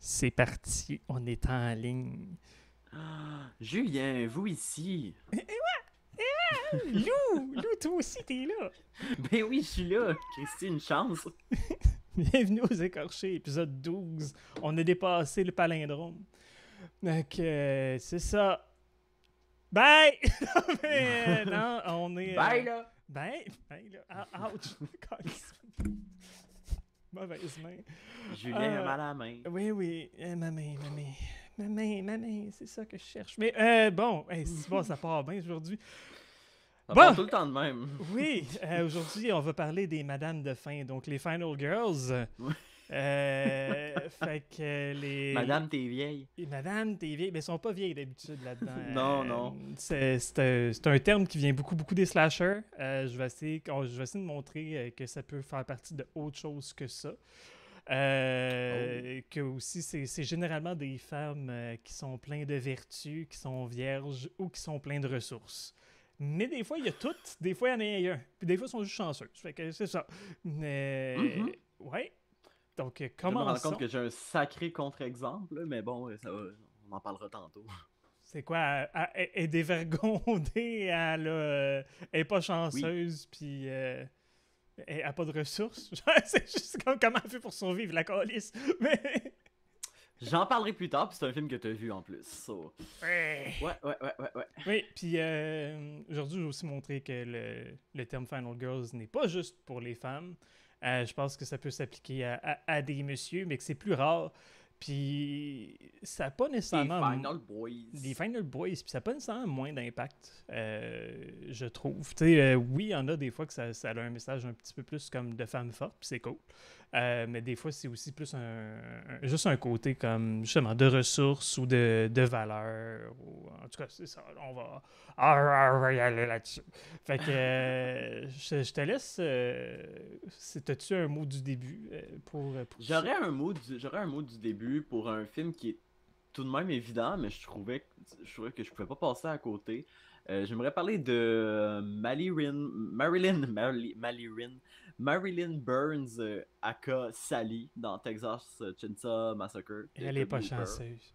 C'est parti, on est en ligne. Julien, vous ici. Lou, toi aussi t'es là. Ben oui, je suis là. Christy, une chance. Bienvenue aux Écorchés, épisode 12. On a dépassé le palindrome. Donc, c'est ça. Bye! Non, on est... Bye là. Ben, là. Ouch! Mauvaise main. Julien a mal à la main. Oui, ma main, c'est ça que je cherche. Mais bon, c'est bon, ça part bien aujourd'hui. Ça Bon! part tout le temps de même. Oui, aujourd'hui, on va parler des Madames de fin, donc les Final Girls. Ouais. Fait que les... Madame, t'es vieille. Les Madames, t'es vieilles, mais elles sont pas vieilles d'habitude là-dedans. Non. C'est un terme qui vient beaucoup des slashers. Je vais essayer de montrer que ça peut faire partie de autre chose que ça. Que aussi, c'est généralement des femmes qui sont pleines de vertus, qui sont vierges ou qui sont pleines de ressources. Mais des fois, il y a toutes. Des fois, il y en a un. Puis des fois, ils sont juste chanceuses. Fait que c'est ça. Mais... Ouais. Donc, Je me commençons. rends compte que j'ai un sacré contre-exemple, là, mais bon, ça va, on en parlera tantôt. C'est quoi? Elle est dévergondée, elle est pas chanceuse, puis elle a pas de ressources. C'est juste comme comment elle fait pour survivre, la calice. Mais... J'en parlerai plus tard, puis c'est un film que t'as vu en plus. So. Ouais. Ouais. Oui, puis aujourd'hui, je vais aussi montrer que le terme Final Girls n'est pas juste pour les femmes. Je pense que ça peut s'appliquer à des messieurs, mais que c'est plus rare. Puis ça n'a pas nécessairement... Les Final Boys. Les Final Boys, puis ça n'a pas nécessairement moins d'impact, je trouve. Tu sais, oui, il y en a des fois que ça a un message un petit peu plus comme de femme forte, puis c'est cool. Mais des fois, c'est aussi plus juste un côté comme, justement, de ressources ou de valeur. Ou, en tout cas, c'est ça. On va y aller là-dessus. Fait que je te laisse... T'as-tu un mot du début pour J'aurais un mot du début pour un film qui est tout de même évident, mais je trouvais que je pouvais pas passer à côté. J'aimerais parler de Marilyn Burns, aka Sally, dans Texas Chainsaw Massacre. Elle est pas chanceuse.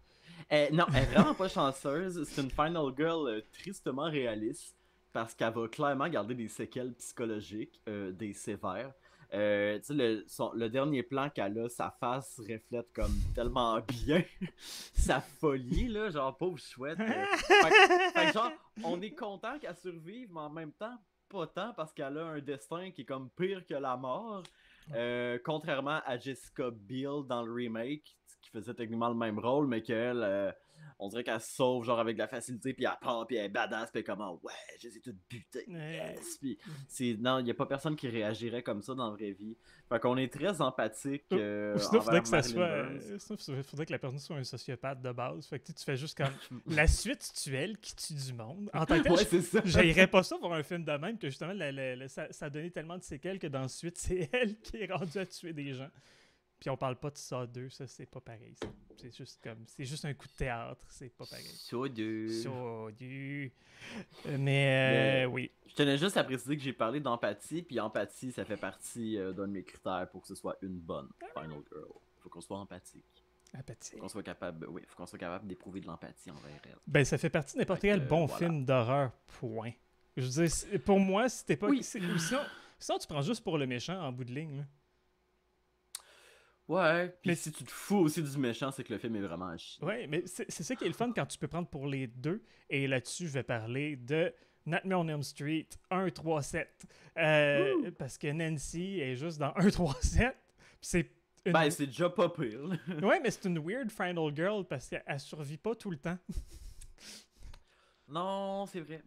Non, elle est vraiment pas chanceuse. C'est une Final Girl tristement réaliste, parce qu'elle va clairement garder des séquelles psychologiques, des sévères. Tu sais, le dernier plan qu'elle a, sa face reflète comme tellement bien sa folie, là, genre pauvre chouette. Fait que genre, on est content qu'elle survive, mais en même temps, pas tant, parce qu'elle a un destin qui est comme pire que la mort. Contrairement à Jessica Biel dans le remake, qui faisait techniquement le même rôle, mais qu'elle, on dirait qu'elle se sauve genre avec de la facilité, puis elle part, puis elle est badass, puis comment, ouais, je les ai toutes butées, yes! Puis non, il n'y a pas personne qui réagirait comme ça dans la vraie vie. Fait qu'on est très empathique sinon, envers faudrait que la personne soit un sociopathe de base. Fait que tu fais juste comme la suite, tu elle qui tue du monde. En tant que ouais, c'est ça. J'haïrais pas ça pour un film de même, que justement, ça a donné tellement de séquelles que dans la suite, c'est elle qui est rendue à tuer des gens. Puis on parle pas de ça 2, ça c'est pas pareil. C'est juste un coup de théâtre, c'est pas pareil. Ça 2. Mais oui. Je tenais juste à préciser que j'ai parlé d'empathie, puis empathie, ça fait partie d'un de mes critères pour que ce soit une bonne Final Girl. Faut qu'on soit empathique. Apathique. Faut qu'on soit capable d'éprouver de l'empathie envers elle. Ben ça fait partie de n'importe quel bon film d'horreur, point. Je veux dire, pour moi, c'était pas... Oui. Sinon, tu prends juste pour le méchant en bout de ligne, là. Ouais, puis si tu te fous aussi du méchant, c'est que le film est vraiment à chier. Ouais, mais c'est ça qui est le fun quand tu peux prendre pour les deux. Et là-dessus, je vais parler de Nightmare on Elm Street 1, 3, 7. Parce que Nancy est juste dans 1, 3, 7. C'est c'est déjà pas pire. Ouais, mais c'est une weird Final Girl parce qu'elle survit pas tout le temps. Non, c'est vrai.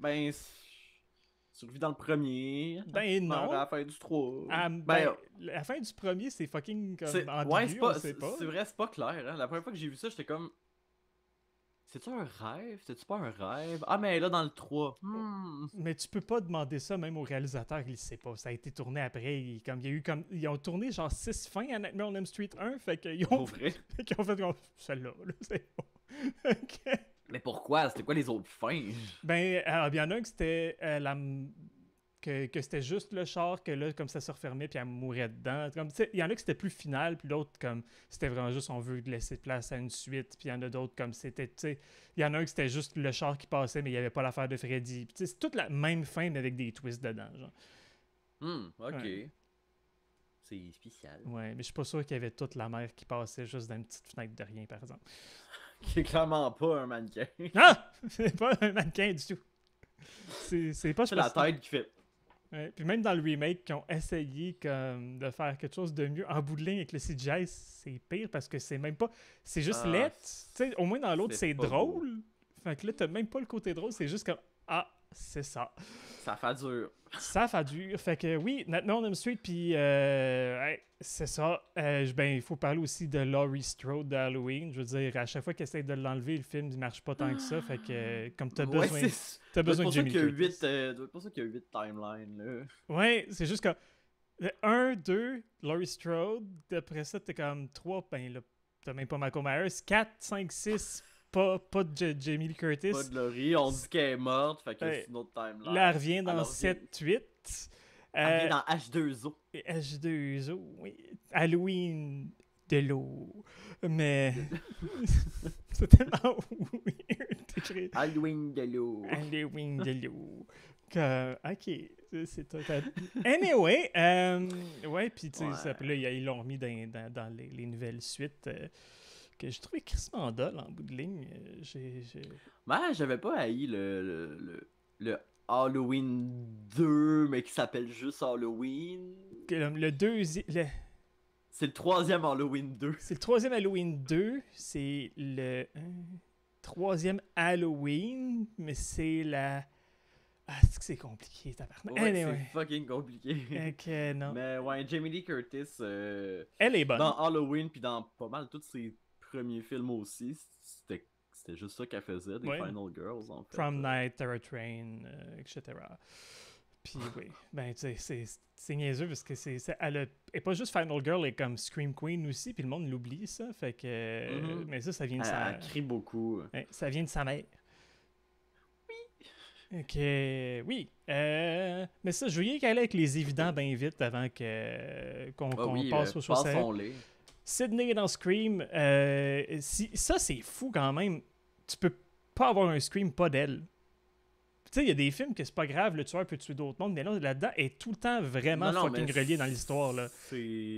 Survit dans le premier. Ben non. À la fin du 3. La fin du premier, c'est fucking comme ambigu, c'est pas. C'est vrai, c'est pas clair. Hein? La première fois que j'ai vu ça, j'étais comme... C'est-tu un rêve? C'est-tu pas un rêve? Ah, mais là, dans le 3. Mais tu peux pas demander ça même au réalisateur, il sait pas. Ça a été tourné après. Ils ont tourné genre 6 fins à Nightmare on Elm Street 1, fait qu'ils ont... Ils ont fait comme celle-là, là, c'est bon. Okay. Mais pourquoi? C'était quoi les autres fins? Ben, il y en a un que c'était que c'était juste le char, que là, comme ça se refermait, puis elle mourait dedans. Comme, il y en a que c'était plus final, puis d'autres, comme, c'était vraiment juste, on veut laisser place à une suite, puis il y en a d'autres, comme, c'était, tu sais, il y en a un que c'était juste le char qui passait, mais il n'y avait pas l'affaire de Freddy. Puis, tu sais, c'est toute la même fin, mais avec des twists dedans, genre. Ok. Ouais. C'est spécial. Ouais, mais je suis pas sûr qu'il y avait toute la mer qui passait juste dans une petite fenêtre de rien, par exemple. Qui est clairement pas un mannequin. Ah! C'est pas un mannequin du tout. C'est pas... C'est la tête qui fait. Ouais, puis même dans le remake, qui ont essayé comme, de faire quelque chose de mieux, en bout de ligne avec le CGI, c'est pire parce que c'est même pas... C'est juste laid. Tu sais, au moins dans l'autre, c'est drôle. Beau. Fait que là, t'as même pas le côté drôle, c'est juste comme... Ah, c'est ça. Ça fait dur. Ça fait dur. Fait que oui, Nightmare on Elm Street, puis c'est ça. Ben, il faut parler aussi de Laurie Strode d'Halloween. Je veux dire, à chaque fois qu'il essaie de l'enlever, le film, il marche pas tant que ça. Fait que, comme t'as besoin, t'as besoin de Jamie Curtis. C'est pour ça qu'il y a 8 timelines, là. Ouais, c'est juste que 1, 2, Laurie Strode. Après ça, t'es comme 3, ben là, t'as même pas Michael Myers. 4, 5, 6, pas de Jamie Lee Curtis. Pas de Laurie, on dit qu'elle est morte, fait que c'est une autre timeline. Là, elle revient dans 7, 8. Elle revient dans H2O. H2O, oui. Halloween de l'eau. Mais. C'est tellement weird. Halloween de l'eau. Halloween de l'eau. Ok, c'est total. Anyway, ouais, puis tu sais, là, ils l'ont remis dans les nouvelles suites. Que je trouvais crissement dole en bout de ligne. Ben, j'avais pas haï le Halloween 2, mais qui s'appelle juste Halloween. Le deuxième... C'est le troisième Halloween 2. C'est le troisième Halloween 2. C'est le troisième Halloween, mais c'est la... Ah, c'est compliqué, tabarnak. Ouais, anyway. C'est fucking compliqué. Ok, non. Mais ouais, Jamie Lee Curtis... elle est bonne. Dans Halloween, puis dans pas mal tous ses premiers films aussi, c'était juste ça qu'elle faisait, des Final Girls, en fait. Prom Night, Terror Train, etc. Puis oui, ben tu sais, c'est niaiseux parce que elle est pas juste Final Girl, elle est comme Scream Queen aussi, puis le monde l'oublie, ça. Fait que... Mais ça vient de sa... Elle crie beaucoup. Ouais, ça vient de sa mère. Oui. Ok, oui. Mais ça, je voulais qu'elle aille avec les évidents bien vite avant qu'on passe aux choses sérieuses. Sydney dans Scream, ça c'est fou quand même. Tu peux pas avoir un Scream pas d'elle. Tu sais, il y a des films que c'est pas grave, le tueur peut tuer d'autres mondes, mais là-dedans, elle est tout le temps vraiment fucking reliée dans l'histoire. Là.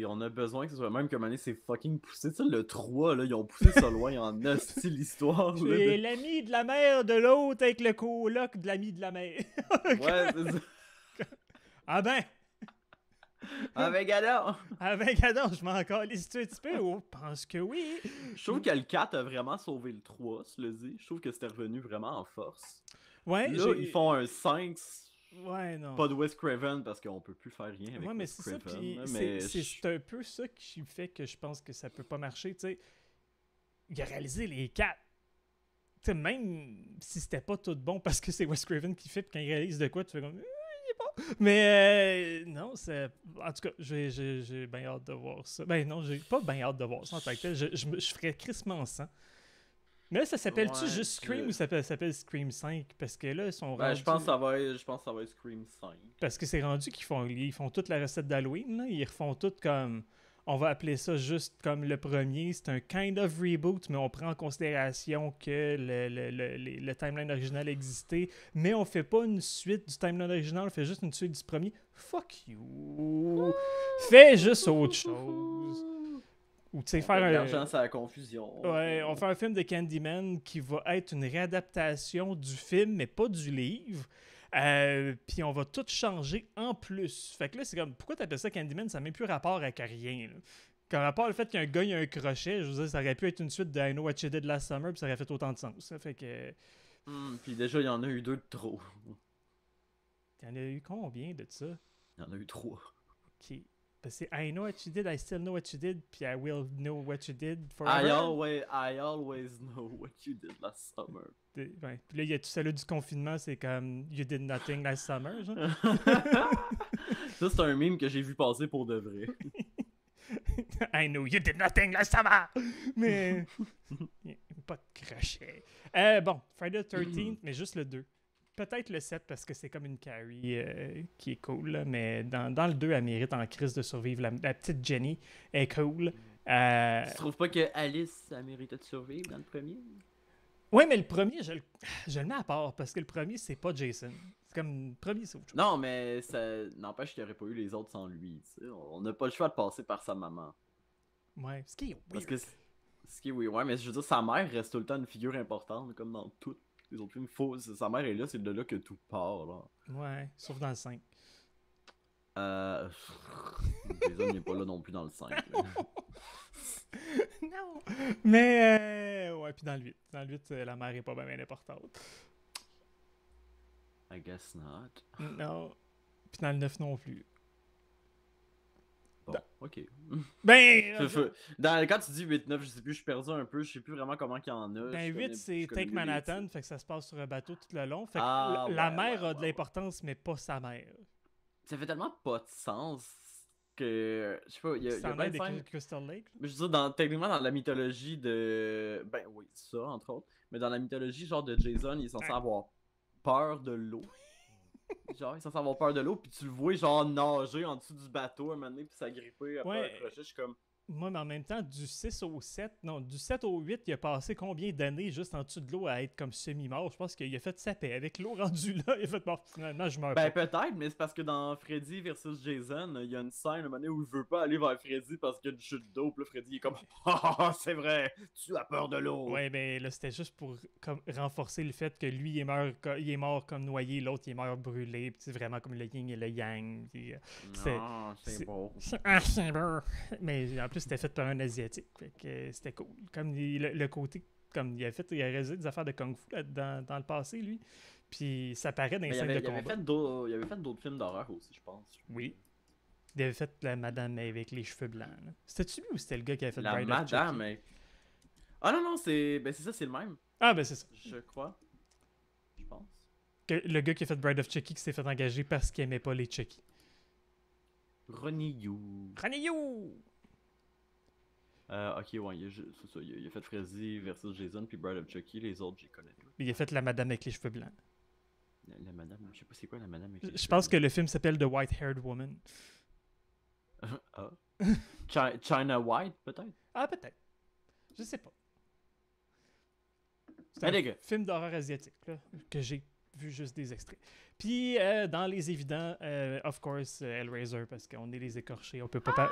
On a besoin que ce soit même comme année, c'est fucking poussé. Tu sais, le 3, là, ils ont poussé ça loin en hostie l'histoire. C'est l'ami de la mère de l'autre avec le coloc de l'ami de la mère. Ouais, c'est ça. Ah ben! Avec Adam! Avec Adam, je m'en calisse un petit peu. Oh, je pense que oui. Je trouve que le 4 a vraiment sauvé le 3, cela dit. Je trouve que c'était revenu vraiment en force. Ouais, là, ils font un 5. Ouais, non. Pas de Wes Craven parce qu'on peut plus faire rien avec Wes Craven. C'est un peu ça qui fait que je pense que ça peut pas marcher. Tu sais, il a réalisé les 4. Tu sais, même si c'était pas tout bon parce que c'est Wes Craven qui fait, puis quand il réalise de quoi, tu fais comme... Mais non, c'est... En tout cas, j'ai bien hâte de voir ça. Ben non, j'ai pas bien hâte de voir ça en tant que tel. Je ferais crissement sang. Mais là, ça s'appelle-tu juste Scream ou ça s'appelle Scream 5? Parce que là, ils sont rendus... Je pense que ça va être Scream 5. Parce que c'est rendu qu'ils font toute la recette d'Halloween. Là. Ils refont tout comme... On va appeler ça juste comme le premier. C'est un kind of reboot, mais on prend en considération que le timeline original existait. Mais on fait pas une suite du timeline original, on fait juste une suite du premier. Fuck you! Fais juste autre chose. Ou tu sais, faire un... L'argent, c'est la confusion. Ouais, on fait un film de Candyman qui va être une réadaptation du film, mais pas du livre. Puis on va tout changer en plus. Fait que là, c'est comme, pourquoi t'appelles ça Candyman? Ça n'a même plus rapport avec rien. Là. Comme rapport au fait qu'un gars, il a un crochet, je veux dire, ça aurait pu être une suite de I Know What You Did Last Summer, puis ça aurait fait autant de sens. Ça fait que... Puis déjà, il y en a eu 2 de trop. Il y en a eu combien de ça? Il y en a eu 3. Ok. Parce que c'est I know what you did, I still know what you did, puis I will know what you did forever. I always know what you did last summer. Ouais. Puis là, il y a tout ça là du confinement, c'est comme You did nothing last summer, genre. Ça, c'est un meme que j'ai vu passer pour de vrai. I know you did nothing last summer! Mais... pas de crochet. Bon, Friday the 13th, mais juste le 2. peut-être le 7 parce que c'est comme une Carrie qui est cool, là, mais dans le 2, elle mérite en crise de survivre. La petite Jenny est cool. Tu trouves pas que Alice, ça méritait de survivre dans le premier? Ouais, mais le premier, je le mets à part parce que le premier, c'est pas Jason. C'est comme le premier, c'est autre chose. Non, mais ça n'empêche qu'il n'y aurait pas eu les autres sans lui. Tu sais. On n'a pas le choix de passer par sa maman. Ouais, ce qui est Parce weird. que ce qui est oui, ouais, mais je veux dire, sa mère reste tout le temps une figure importante, comme dans tous les autres films. Sa mère est là, c'est de là que tout part. Là. Ouais, sauf dans le 5. Jason n'est pas là non plus dans le 5. Là. Non! Mais, ouais, puis dans le 8. Dans le 8, la mère est pas bien importante. I guess not. Non. Puis dans le 9 non plus. Bon, ok. Ben! Quand tu dis 8-9, je sais plus, je suis perdu un peu, je sais plus vraiment comment qu'il y en a. Ben 8, c'est Take Manhattan, fait que ça se passe sur un bateau tout le long. Fait que la mère a de l'importance, mais pas sa mère. Ça fait tellement pas de sens que. Je sais pas, il y a plein de scènes. Crystal Lake. Mais je veux dire, techniquement, dans la mythologie de. Ben oui, ça, entre autres. Mais dans la mythologie, genre de Jason, il est censé avoir peur de l'eau. Genre, il est censé avoir peur de l'eau, puis tu le vois, genre, nager en dessous du bateau un moment donné, puis s'agripper après accrocher. Je suis comme. Moi, mais en même temps, du 6 au 7, non, du 7 au 8, il a passé combien d'années juste en dessous de l'eau à être comme semi-mort? Je pense qu'il a fait sa paix. Avec l'eau rendue là, il a fait mort. Finalement, je meurs Ben pas. peut-être, mais c'est parce que dans Freddy versus Jason, il y a une scène à un moment donné où il veut pas aller vers Freddy parce qu'il y a une chute d'eau, puis là, Freddy est comme ah, c'est vrai, tu as peur de l'eau. Ouais, ben là, c'était juste pour comme, renforcer le fait que lui, il est mort comme noyé, l'autre, il est mort brûlé, puis c'est vraiment comme le yin et le yang. Puis, c'est beau. Ah, c'est beau. Mais en plus, c'était fait par un asiatique, fait que c'était cool. Comme le côté, comme il a réalisé des affaires de kung fu dans le passé, lui. Puis ça paraît dans les scènes de combat. Il avait fait d'autres films d'horreur aussi, je pense. Oui. Il avait fait la madame avec les cheveux blancs. C'était-tu lui ou c'était le gars qui avait fait la Bride madame, of Chucky? Mais... Ah non, c'est ça, c'est le même. Ah, ben c'est ça. Je crois. Je pense. Le gars qui a fait Bride of Chucky qui s'est fait engager parce qu'il aimait pas les Chucky. Ronnie Yu. Ronnie Yu! Ok, ouais, c'est ça. Il a fait Freddy versus Jason, puis Bride of Chucky. Les autres, j'y connais pas. Il a fait la madame avec les cheveux blancs. La madame, je sais pas c'est quoi la madame avec les Je pense que le film s'appelle The White-Haired Woman. Ah. China White, peut-être? Ah, peut-être. Je sais pas. C'est un film d'horreur asiatique là, que j'ai vu juste des extraits. Puis, dans les évidents, of course, Hellraiser, parce qu'on est les écorchés, on peut pas...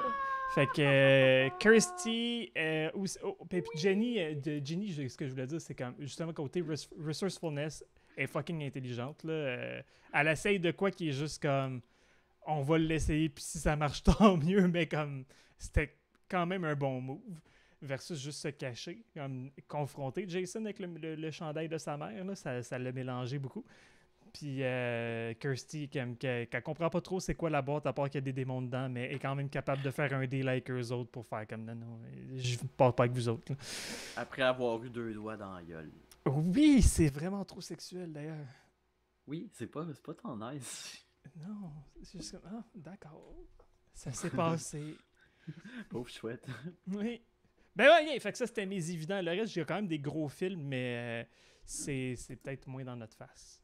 Fait que Kirsty, puis Jenny, ce que je voulais dire, c'est comme, justement, côté resourcefulness, elle est fucking intelligente, là. Elle essaye de quoi qui est juste comme, on va l'essayer, puis si ça marche, tant mieux, mais comme, c'était quand même un bon move. Versus juste se cacher, comme confronter Jason avec le chandail de sa mère, là, ça l'a mélangé beaucoup. Puis Kirsty, qu'elle comprend pas trop c'est quoi la boîte, à part qu'il y a des démons dedans, mais est quand même capable de faire un deal avec eux autres pour faire comme non, je parle pas avec vous autres. Là. Après avoir eu 2 doigts dans la gueule. Oui, c'est vraiment trop sexuel d'ailleurs. Oui, c'est pas tant nice. Non, c'est juste comme, ah, d'accord. Ça s'est passé. Pauvre chouette. Oui. Ben ouais, fait que ça c'était mes évidents. Le reste, j'ai quand même des gros films, mais c'est peut-être moins dans notre face.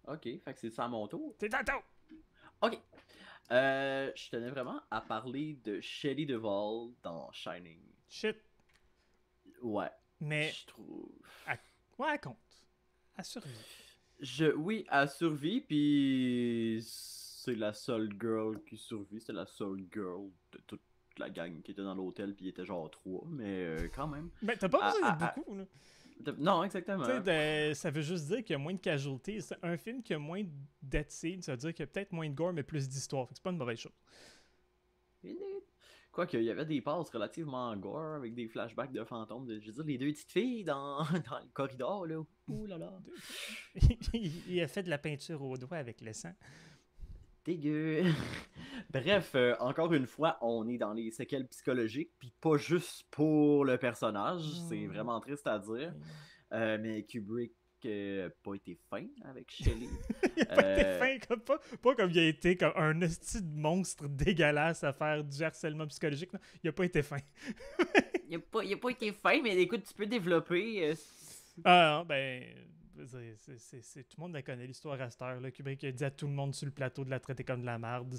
Ok, fait que c'est ça à mon tour. C'est ton tour! Ok. Je tenais vraiment à parler de Shelley Duvall dans Shining. Shit. Ouais. Mais. Je trouve. Ouais, elle compte. Elle survit. Oui, elle survit, puis c'est la seule girl qui survit. C'est la seule girl de toute la gang qui était dans l'hôtel, puis il était genre 3, mais quand même. Ben, t'as pas besoin de beaucoup, là. Non, exactement. Ça veut juste dire qu'il y a moins de casualties. C'est un film qui a moins de death scenes, ça veut dire qu'il y a peut-être moins de gore, mais plus d'histoire. C'est pas une mauvaise chose. Quoique, il y avait des passes relativement gore avec des flashbacks de fantômes. Je veux dire, les 2 petites filles dans le corridor, là. Ouh là là. Il a fait de la peinture au doigt avec le sang. Dégueu. Bref, encore une fois, on est dans les séquelles psychologiques, puis pas juste pour le personnage, c'est vraiment triste à dire. Mais Kubrick n'a pas été fin avec Shelley. Il a pas été fin, pas comme il a été comme un hostie de monstre dégueulasse à faire du harcèlement psychologique. Non, il a pas été fin. il a pas été fin, mais écoute, tu peux développer... Ah non, ben... Tout le monde la connaît, l'histoire à cette heure. Là. Kubrick a dit à tout le monde sur le plateau de la traiter comme de la merde.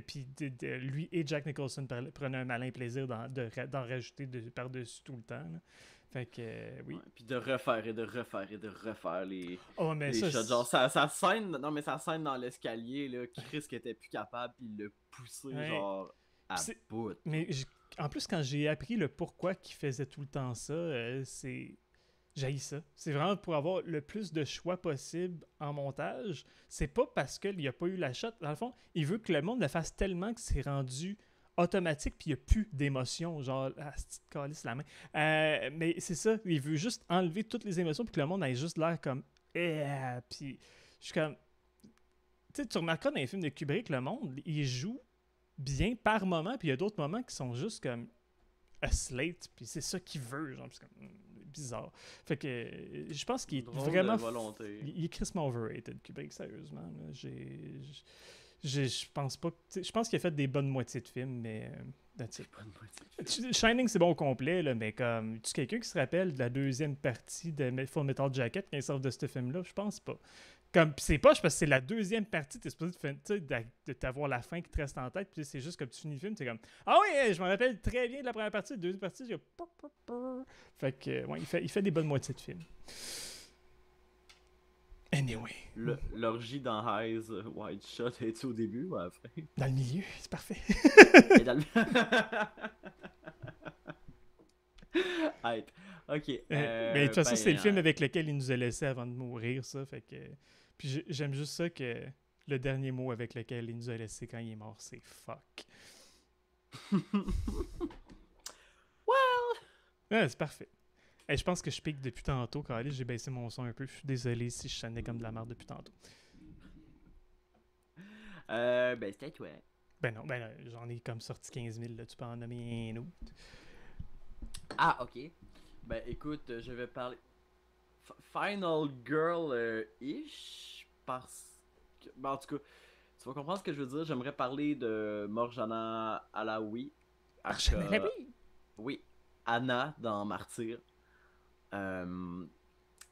Puis lui et Jack Nicholson prenaient un malin plaisir d'en rajouter par-dessus tout le temps. Là. Fait que, oui. Ouais, puis de refaire et de refaire et de refaire les Mais shots. ça, Genre, sa scène, non, mais sa scène dans l'escalier, là, Chris qui était plus capable, puis il l'a poussé, genre, à bout. Mais en plus, quand j'ai appris le pourquoi qu'il faisait tout le temps ça, c'est... J'haïs ça. C'est vraiment pour avoir le plus de choix possible en montage. C'est pas parce qu'il n'y a pas eu la shot. Dans le fond, il veut que le monde le fasse tellement que c'est rendu automatique puis il n'y a plus d'émotions. Genre, c'est calisse la main. Mais c'est ça. Il veut juste enlever toutes les émotions puis que le monde ait juste l'air comme... Puis je suis comme... Tu sais, tu remarqueras dans les films de Kubrick, le monde, il joue bien par moment puis il y a d'autres moments qui sont juste comme... a slate, puis c'est ça qu'il veut, genre, c'est comme bizarre. Fait que je pense qu'il est vraiment... Il est crissement overrated, Kubrick, sérieusement. Là. Je pense pas... Je pense qu'il a fait des bonnes moitiés de films, mais... Shining, c'est bon au complet, là, mais comme... Tu quelqu'un qui se rappelle de la deuxième partie de Full Metal Jacket quand il sort de ce film-là? Je pense pas. Comme, c'est poche parce que c'est la deuxième partie, t'es supposé de t'avoir la fin qui te reste en tête, puis c'est juste comme tu finis le film, t'es comme ah oui, je me rappelle très bien de la première partie, de la deuxième partie, j'ai fait que, ouais, il fait des bonnes moitiés de film. Anyway. L'orgie dans Eyes Wide Shut, est-tu au début ou à la fin? Dans le milieu, c'est parfait. Ok. Mais de toute façon, c'est le film avec lequel il nous a laissé avant de mourir, ça. Fait que. Puis j'aime juste ça que le dernier mot avec lequel il nous a laissé quand il est mort, c'est fuck. Ouais, c'est parfait. Je pense que je pique depuis tantôt, Carly. J'ai baissé mon son un peu. Je suis désolé si je sonnais comme de la merde depuis tantôt. C'était toi. Ben non, j'en ai comme sorti 15 000, là. Tu peux en nommer un autre. Ah, ok. Ben écoute, je vais parler Final Girl-ish parce que... Ben, en tout cas, tu vas comprendre ce que je veux dire. J'aimerais parler de Morjana Alaoui. Oui, Anna dans Martyr.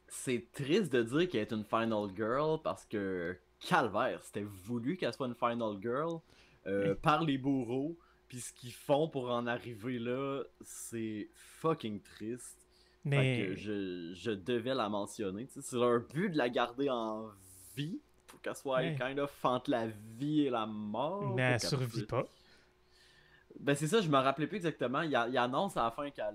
C'est triste de dire qu'elle est une Final Girl parce que calvaire, c'était voulu qu'elle soit une Final Girl par les bourreaux. Puis ce qu'ils font pour en arriver là, c'est fucking triste. Mais... Fait que je devais la mentionner. T'sais, c'est leur but de la garder en vie pour qu'elle soit kind of entre la vie et la mort. Mais elle survit pas. Ben c'est ça, je me rappelais plus exactement. Il annonce à la fin qu'elle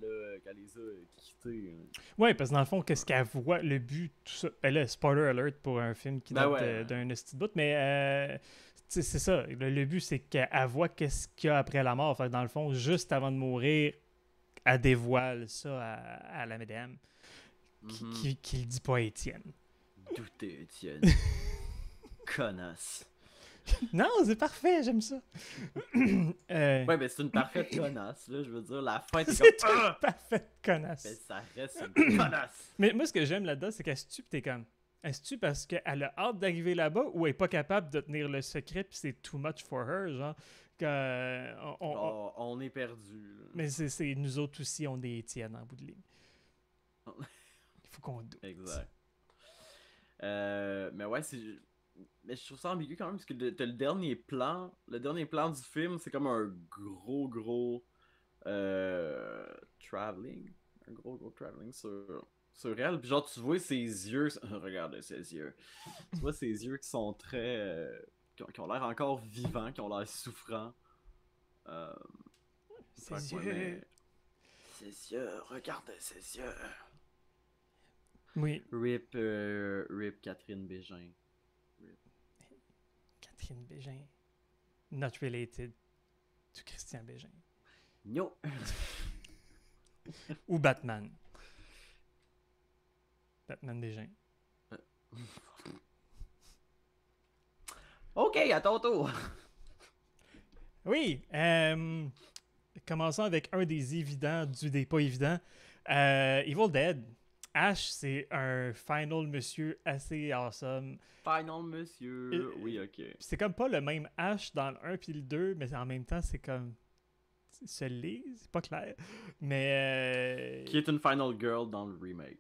les a quittés. Ouais, parce que dans le fond, qu'est-ce qu'elle voit, le but, tout ça. Ben là, spoiler alert pour un film qui date d'un esti de bout, mais c'est ça. Le but, c'est qu'elle voit qu'est-ce qu'il y a après la mort. Fait, dans le fond, juste avant de mourir, elle dévoile ça à la madame qui le dit pas à Étienne. D'où t'es, Étienne? Connasse. Non, c'est parfait, j'aime ça. Ouais, ben c'est une parfaite connasse, là, je veux dire, la fin, t'es c'est comme... une parfaite connasse. Ben, ça reste une connasse. Mais moi, ce que j'aime là-dedans, c'est qu'elle se tue, pis t'es comme... Elle se tue parce qu'elle a hâte d'arriver là-bas ou elle est pas capable de tenir le secret, puis c'est too much for her, genre... On est perdu. Mais c'est nous autres aussi, on est Étienne en bout de ligne. Il faut qu'on doute. Exact. Mais ouais, mais je trouve ça ambigu quand même, parce que t'as le dernier plan du film, c'est comme un gros traveling. Un gros traveling sur elle. Puis genre, tu vois ses yeux... Regardez ses yeux. Tu vois ses yeux qui sont très... qui ont l'air encore vivants, qui ont l'air souffrants. Ses yeux... Mais... Ses yeux, regardez ses yeux. Oui. Rip Catherine Bégin. Catherine Bégin. Not related to Christian Bégin. No. Ou Batman. Batman Bégin. Ok, à ton tour. Oui. Commençons avec un des évidents des pas évidents. Evil Dead. Ash, c'est un final monsieur assez awesome. Final monsieur, oui, ok. C'est comme pas le même Ash dans le 1 puis le 2, mais en même temps, c'est comme... c'est pas clair. Mais... Qui est une final girl dans le remake.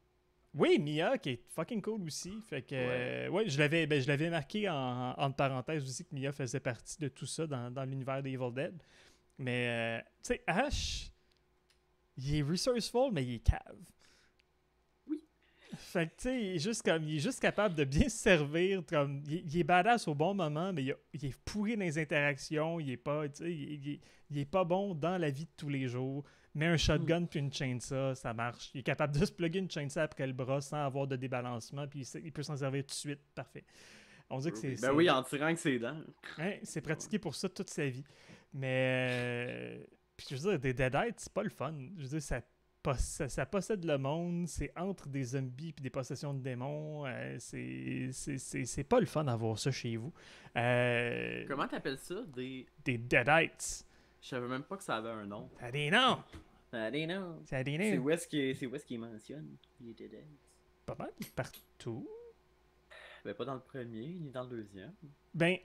Oui, Mia qui est fucking cool aussi. Fait que, ouais, je l'avais marqué entre parenthèses aussi que Mia faisait partie de tout ça dans l'univers des Evil Dead. Mais, tu sais, Ash, il est resourceful, mais il est cave. Oui. Fait que, tu sais, il est juste capable de bien se servir. Il est badass au bon moment, mais il est pourri dans les interactions. Il est pas, tu sais, il est pas bon dans la vie de tous les jours. Mais un shotgun puis une chainsaw, ça marche. Il est capable de se plugger une chainsaw après le bras sans avoir de débalancement, puis il peut s'en servir tout de suite. Parfait. On dit que Ben oui, en tirant avec ses dents. Ouais, c'est pratiqué pour ça toute sa vie. Mais, puis je veux dire, des Deadites, c'est pas le fun. Je veux dire, ça possède le monde, c'est entre des zombies puis des possessions de démons. C'est pas le fun d'avoir ça chez vous. Comment t'appelles ça? Des Deadites. Je savais même pas que ça avait un nom. Ça a des noms! Ça a des noms. Ça a des C'est noms. où est-ce qu'il mentionne les Deadites? Pas mal partout. Ben pas dans le premier, ni dans le deuxième. Ben,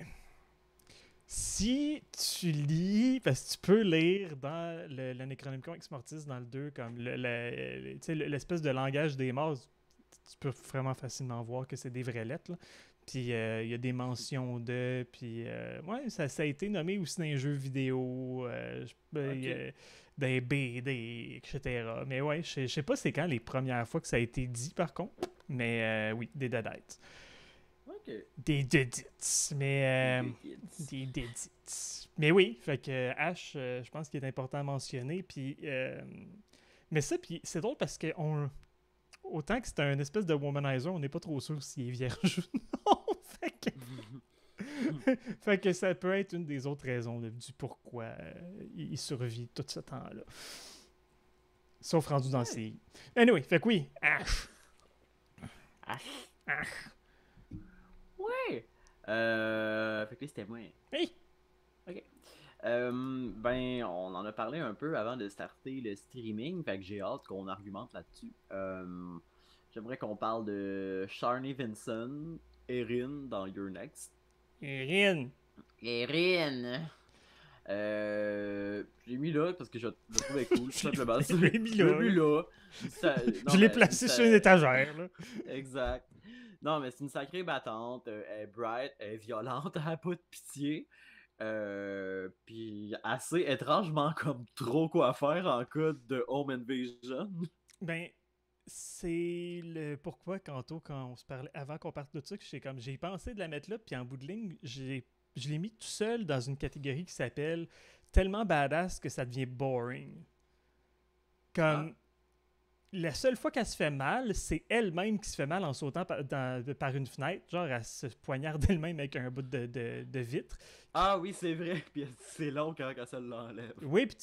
si tu lis, parce que tu peux lire dans le Necronomicon Ex Mortis dans le 2, comme l'espèce de langage des morts, tu peux vraiment facilement voir que c'est des vraies lettres. Là. Puis il y a des mentions de, puis ouais, ça a été nommé aussi dans les jeux vidéo, dans les BD, etc. Mais ouais, je sais pas c'est quand les premières fois que ça a été dit par contre, mais oui, des Deadites. Ok. Des Deadites. Mais des Deadites. Mais oui, fait que Ash, je pense qu'il est important à mentionner. Puis, mais ça, puis c'est drôle parce que autant que c'est un espèce de womanizer, on n'est pas trop sûr s'il est vierge ou non. Fait que ça peut être une des autres raisons du pourquoi il survit tout ce temps-là. Sauf rendu dans ses... Anyway, fait que oui, Ash. Ash. Ouais. Fait que là, c'était moi. Hey! Ok. Ben, on en a parlé un peu avant de starter le streaming, fait que j'ai hâte qu'on argumente là-dessus. J'aimerais qu'on parle de Sharni Vinson, Erin dans Your Next. Erin! Je l'ai mis là parce que je le trouvais cool, tout simplement. Je l'ai mis là. Je l'ai placé sur une étagère, là. Exact. Non, mais c'est une sacrée battante. Elle est bright, elle est violente, elle a pas de pitié. Puis assez étrangement comme trop quoi faire en cas de home invasion. Ben, c'est le pourquoi quand on se parlait avant qu'on parte de ça que j'ai pensé de la mettre là, puis en bout de ligne, je l'ai mis tout seul dans une catégorie qui s'appelle tellement badass que ça devient boring. Comme la seule fois qu'elle se fait mal, c'est elle-même qui se fait mal en sautant par une fenêtre. Genre, elle se poignarde elle-même avec un bout de vitre. Ah oui, c'est vrai. Puis c'est long quand elle se l'enlève. Oui, puis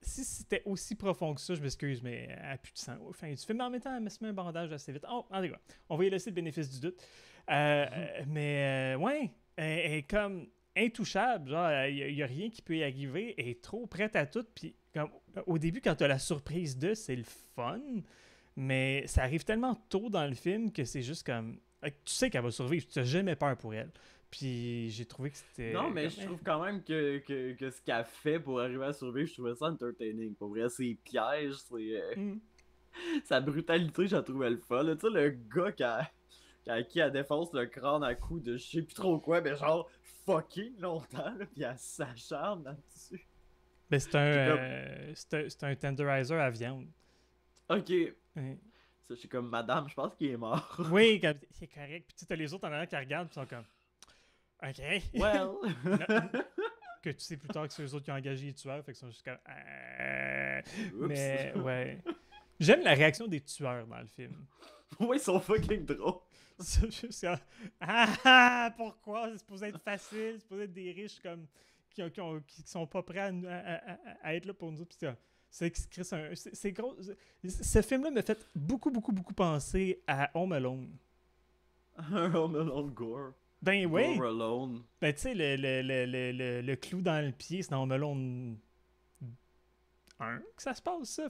si c'était aussi profond que ça, je m'excuse, mais elle n'a plus de sang. Enfin, du film, mais en même temps, elle se met un bandage assez vite. Oh, en tout cas, on va y laisser le bénéfice du doute. Mais, ouais, elle est comme intouchable. Genre, il n'y a rien qui peut y arriver. Elle est trop prête à tout. Puis, comme, au début, quand tu as la surprise c'est le fun. Mais ça arrive tellement tôt dans le film que c'est juste comme... Tu sais qu'elle va survivre. Tu n'as jamais peur pour elle. Puis j'ai trouvé que c'était... Non, mais je trouve quand même que ce qu'elle fait pour arriver à survivre, je trouvais ça entertaining. Pour vrai, ses pièges, sa brutalité, je la trouvais le fun. Tu sais, le gars à qui elle défonce le crâne à coups de je sais plus trop quoi, mais genre fucking longtemps, là, pis elle s'acharne là-dessus. Ben c'est un tenderizer à viande. Ok. Ouais. Ça, je suis comme, madame, je pense qu'il est mort. Oui, c'est correct. Puis tu sais, les autres en arrière qui regardent, puis sont comme... OK. Well. Que tu sais plus tard que c'est eux autres qui ont engagé les tueurs, fait qu'ils sont juste comme... Mais, ouais. J'aime la réaction des tueurs dans le film. Ouais, ils sont fucking drôles. Pourquoi? C'est supposé être facile, c'est supposé être des riches comme qui sont pas prêts à être là pour nous. C'est gros. Ce film-là m'a fait beaucoup penser à Home Alone. Home Alone Gore. Ben oui. Gore Alone. Ben tu sais, le clou dans le pied, c'est dans Home Alone 1 que ça se passe, ça.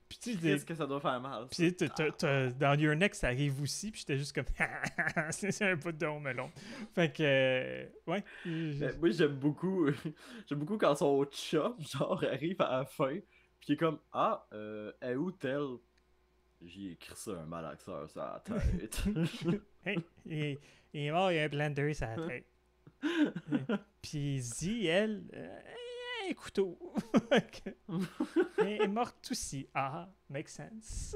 Puis qu'est-ce que ça doit faire mal? Puis dans Your Next, ça arrive aussi, puis j'étais juste comme c'est un peu de Home Alone. Fait que ouais. Moi j'aime beaucoup quand son chum genre arrive à la fin, puis il est comme elle est où telle? J'ai écrit ça un malaxeur sur la tête. Hey, il est mort, il y a un blender sur la tête. Puis Z, elle, un couteau. Elle est morte aussi. Ah, makes sense.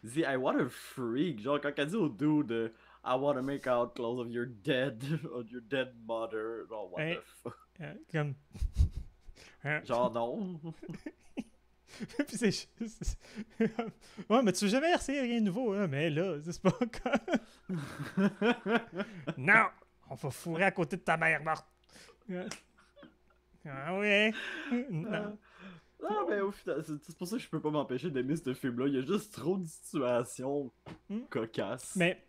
Z, I what a freak. Genre, quand elle dit au dude, I wanna make out close of your dead mother. Genre, what Hey, the fuck. comme. Genre, non. Puis c'est juste. Ouais, mais tu veux jamais essayé rien de nouveau, hein? Mais là, c'est pas comme. Non! On va fourrer à côté de ta mère morte. Ah ouais? Non. Non, mais au final, c'est pour ça que je peux pas m'empêcher d'aimer ce film-là. Il y a juste trop de situations cocasses. Mais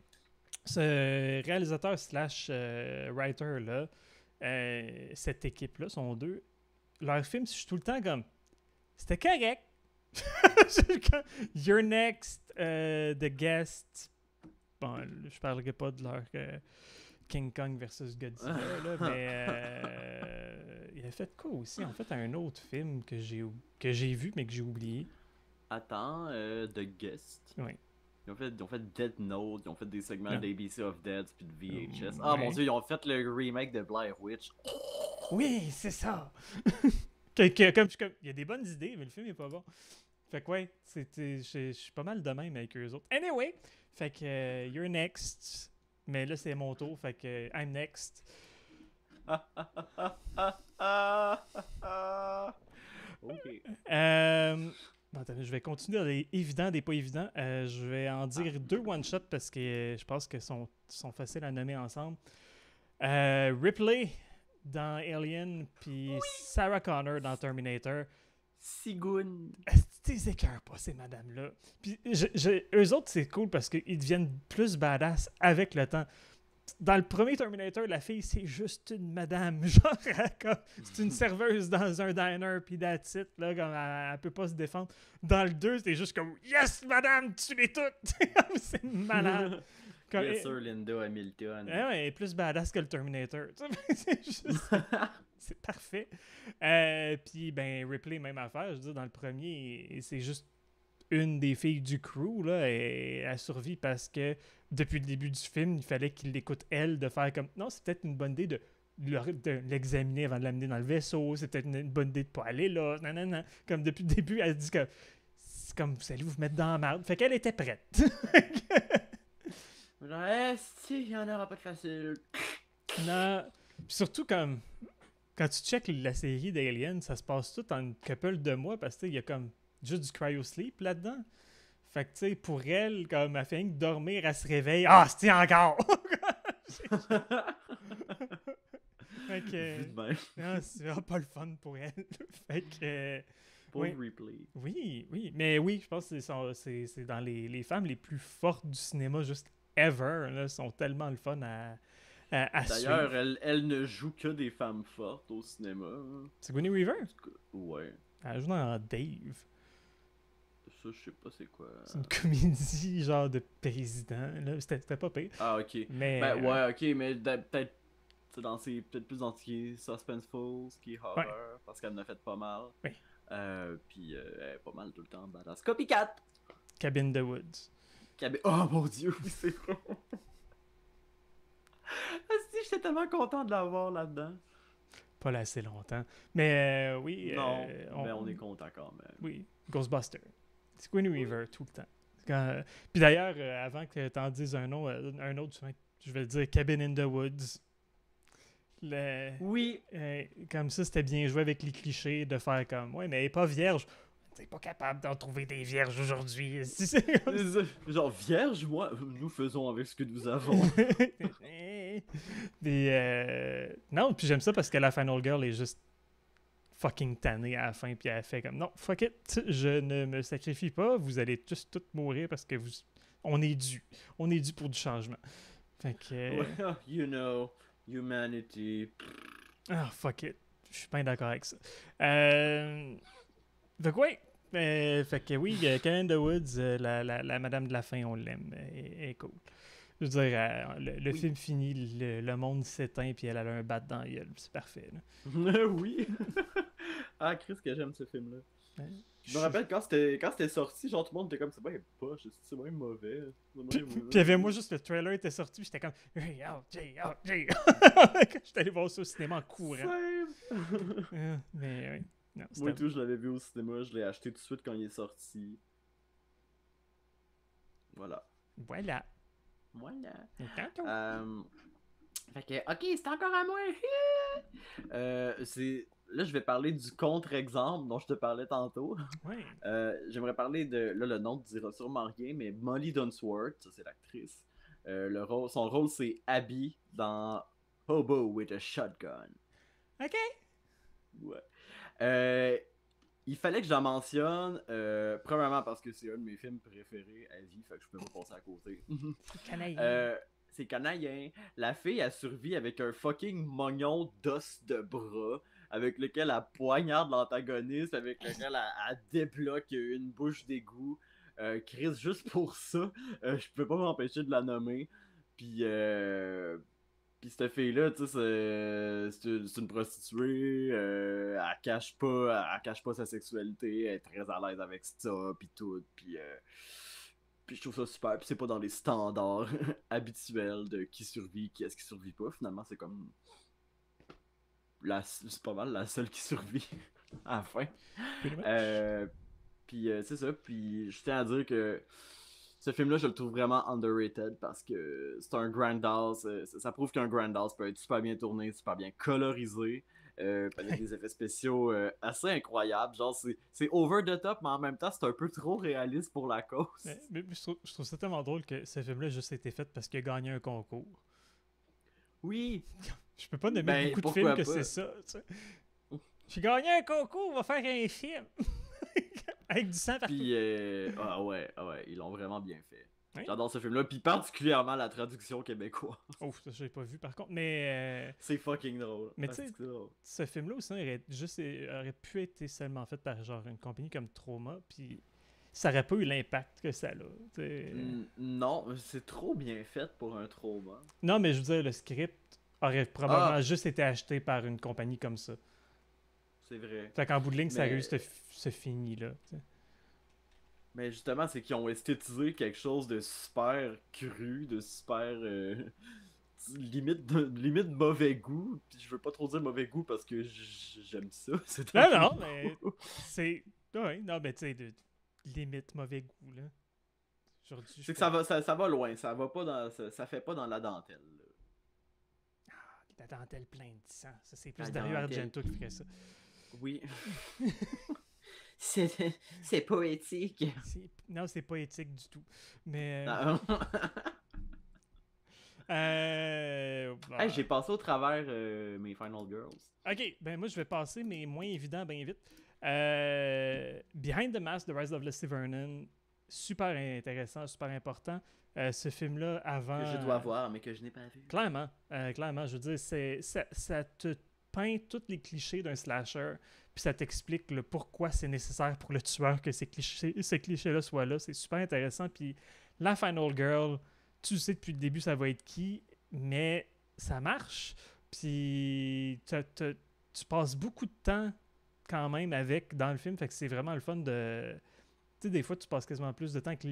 ce réalisateur slash writer là, cette équipe-là, sont deux. Leur film, je suis tout le temps comme. C'était correct. You're Next, The Guest. Bon, je parlerai pas de leur King Kong versus Godzilla, là, mais il a fait quoi aussi? En fait, un autre film que j'ai vu mais que j'ai oublié. Attends, The Guest. Oui. Ils ont fait Dead Note, ils ont fait des segments Non. d'ABC of Dead puis de VHS. Ah mon Ouais. dieu, ils ont fait le remake de Blair Witch. Oui, c'est ça! Comme, il y a des bonnes idées, mais le film est pas bon. Fait que ouais, je suis pas mal de même avec eux autres. Anyway, fait que You're Next. Mais là, c'est mon tour, fait que I'm next. Ok. Attends, je vais continuer dans les évidents, des pas évidents. Je vais en dire deux one-shots parce que je pense qu'ils sont faciles à nommer ensemble. Ripley dans Alien, puis Sarah Connor dans Terminator. Sigoun. T'es écœurs pas, ces madames-là. Puis eux autres, c'est cool parce qu'ils deviennent plus badass avec le temps. Dans le premier Terminator, la fille, c'est juste une madame. Genre, c'est une serveuse dans un diner, puis that's it, là, comme elle peut pas se défendre. Dans le 2, c'est juste comme Yes, madame, tuez-les toutes! C'est malade. Comme, Yes, sir, Linda Hamilton. Ouais, elle est plus badass que le Terminator. C'est juste. C'est parfait. Puis, ben, Ripley, même affaire. Je veux dire, dans le premier, c'est juste une des filles du crew, là, et elle survit parce que depuis le début du film, il fallait qu'il l'écoute elle, de faire comme non, c'est peut-être une bonne idée de l'examiner avant de l'amener dans le vaisseau, c'est peut-être une bonne idée de pas aller là, nanana. Comme depuis le début, elle dit que c'est comme vous allez vous mettre dans la merde. Fait qu'elle était prête. Genre, si, il y en aura pas de facile. Non. Puis surtout comme quand tu checkes la série d'Alien, ça se passe tout en une couple de mois parce que il y a comme juste du cryo-sleep là-dedans. Fait que, tu sais, pour elle, comme elle fait rien que dormir, elle se réveille. Ah, c'est encore! Fait que. Vu de même. Non, c'est vraiment pas le fun pour elle. Fait que. Pauvre Oui. Replay. Oui. Mais oui, je pense que c'est dans les femmes les plus fortes du cinéma, juste ever. Là, sont tellement le fun à D'ailleurs, suivre. elle ne joue que des femmes fortes au cinéma. C'est Sigourney Weaver? Ouais. Elle joue dans Dave. Ça, je sais pas c'est quoi. C'est une comédie genre de président. Là. C'était pas pire. Ah, ok. Mais, Ben, ouais, ok, mais peut-être peut-être plus dans ce qui est suspenseful, ce qui est horror, Ouais. parce qu'elle en a fait pas mal. Oui. Puis elle est pas mal tout le temps badass. Copycat! Cabin in the Woods. Oh mon dieu, oui, c'est vrai. Si, j'étais tellement content de l'avoir là-dedans. Pas là assez longtemps. Mais oui. Non, mais on est content quand même. Oui, Ghostbuster. Sigourney Weaver, tout le temps. Puis d'ailleurs, avant que tu en dises un autre, je vais le dire Cabin in the Woods. Oui. Comme ça, c'était bien joué avec les clichés de faire comme ouais, mais elle est pas vierge. T'es pas capable d'en trouver des vierges aujourd'hui. Genre, vierge, moi, nous faisons avec ce que nous avons. Non, puis j'aime ça parce que la Final Girl est juste fucking tannée à la fin, puis elle fait comme non, fuck it, je ne me sacrifie pas, vous allez tous toutes mourir parce que on est dû pour du changement. Fait que Well, you know, humanity. ah, fuck it, je suis pas d'accord avec ça. Fait que ouais, fait que oui, Cabin in the Woods, la madame de la fin, on l'aime, elle est cool. Je veux dire, le Oui. film finit, le monde s'éteint, puis elle a un bat dans la gueule. C'est parfait. Là. Oui. Ah, Chris, que j'aime ce film-là. Je me rappelle quand c'était sorti, genre tout le monde était comme c'est bien poche, c'est bien mauvais. Puis il y avait moi juste le trailer était sorti, puis j'étais comme Hey, out, Jay, out, Jay. Quand j'étais allé voir ça au cinéma en courant. Same. Mais oui. Non, Moi et tout, je l'avais vu au cinéma, je l'ai acheté tout de suite quand il est sorti. Voilà. Voilà. Fait que, ok, c'est encore à moi. Là, je vais parler du contre-exemple dont je te parlais tantôt. Ouais. J'aimerais parler de. Là, le nom ne dira sûrement rien, mais Molly Dunsworth, ça c'est l'actrice. Son rôle, c'est Abby dans Hobo with a Shotgun. OK. Ouais. Il fallait que je la mentionne, premièrement parce que c'est un de mes films préférés à vie, fait que je peux pas passer à côté. C'est canadien. La fille a survécu avec un fucking mognon d'os de bras, avec lequel elle poignarde l'antagoniste, avec lequel elle débloque une bouche d'égout. Chris, juste pour ça, je peux pas m'empêcher de la nommer. Puis cette fille-là, tu sais, c'est une prostituée, elle cache pas sa sexualité, elle est très à l'aise avec ça, puis tout, puis je trouve ça super, puis c'est pas dans les standards habituels de qui survit, qui est-ce qui survit pas, finalement c'est comme, c'est pas mal la seule qui survit à la fin. Puis c'est ça, puis je tiens à dire que ce film-là, je le trouve vraiment underrated parce que c'est un Grindhouse. Ça prouve qu'un Grindhouse peut être super bien tourné, super bien colorisé, avec des effets spéciaux assez incroyables. Genre, c'est over the top, mais en même temps, c'est un peu trop réaliste pour la cause. Mais je trouve ça tellement drôle que ce film-là a juste été fait parce qu'il a gagné un concours. Oui! Je peux pas nommer beaucoup de films que c'est ça. Tu sais. J'ai gagné un concours, on va faire un film! Avec du sang partout. Puis, ah ouais, ils l'ont vraiment bien fait. Oui? J'adore ce film-là, puis particulièrement la traduction québécoise. Oh, ça, je l'ai pas vu par contre, mais. C'est fucking drôle. Mais tu sais, ce film-là aussi aurait pu être seulement fait par genre une compagnie comme Troma, puis ça aurait pas eu l'impact que ça a. Non, c'est trop bien fait pour un Troma. Non, mais je veux dire, le script aurait probablement juste été acheté par une compagnie comme ça. C'est vrai. Fait qu'en bout de ligne, ça a eu ce fini-là. T'sais. Mais justement, c'est qu'ils ont esthétisé quelque chose de super cru, de super limite mauvais goût. Puis je veux pas trop dire mauvais goût parce que j'aime ça. Non, mais c'est. Ouais, non, mais tu sais, de limite mauvais goût, là. Aujourd'hui, c'est que ça va loin, ça va pas dans. Ça fait pas dans la dentelle. Là. Ah, la dentelle pleine de sang. Ça, c'est plus Dario Argento qui ferait ça. Oui. c'est poétique. Non, c'est pas éthique du tout. Mais. Hey, j'ai passé au travers mes Final Girls. Ok, ben moi je vais passer, mais moins évident, bien vite. Behind the Mask, The Rise of Leslie Vernon, super intéressant, super important. Ce film-là, avant... Que je dois voir, mais que je n'ai pas vu. Clairement, je veux dire, ça te peint tous les clichés d'un slasher, puis ça t'explique le pourquoi c'est nécessaire pour le tueur que ces clichés-là soient là. C'est super intéressant, puis la Final Girl, tu sais depuis le début ça va être qui, mais ça marche, puis tu passes beaucoup de temps quand même dans le film, fait que c'est vraiment le fun de... Tu sais, des fois, tu passes quasiment plus de temps que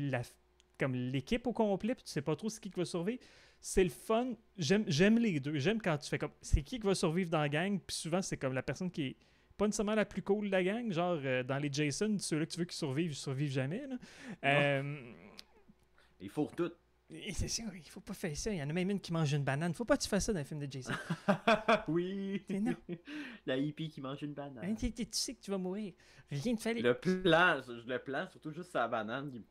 comme l'équipe au complet, puis tu sais pas trop c'est qui va survivre. C'est le fun. J'aime les deux. J'aime quand tu fais comme... C'est qui va survivre dans la gang, puis souvent, c'est comme la personne qui est pas nécessairement la plus cool de la gang. Genre, dans les Jason, ceux-là que tu veux qu'ils survivent jamais. Là. Il faut tout. C'est sûr, il faut pas faire ça. Il y en a même une qui mange une banane. Faut pas que tu fasses ça dans un film de Jason. Oui. Non. La hippie qui mange une banane. Hein, tu sais que tu vas mourir. Rien de fallait. Le plan, surtout juste sa banane.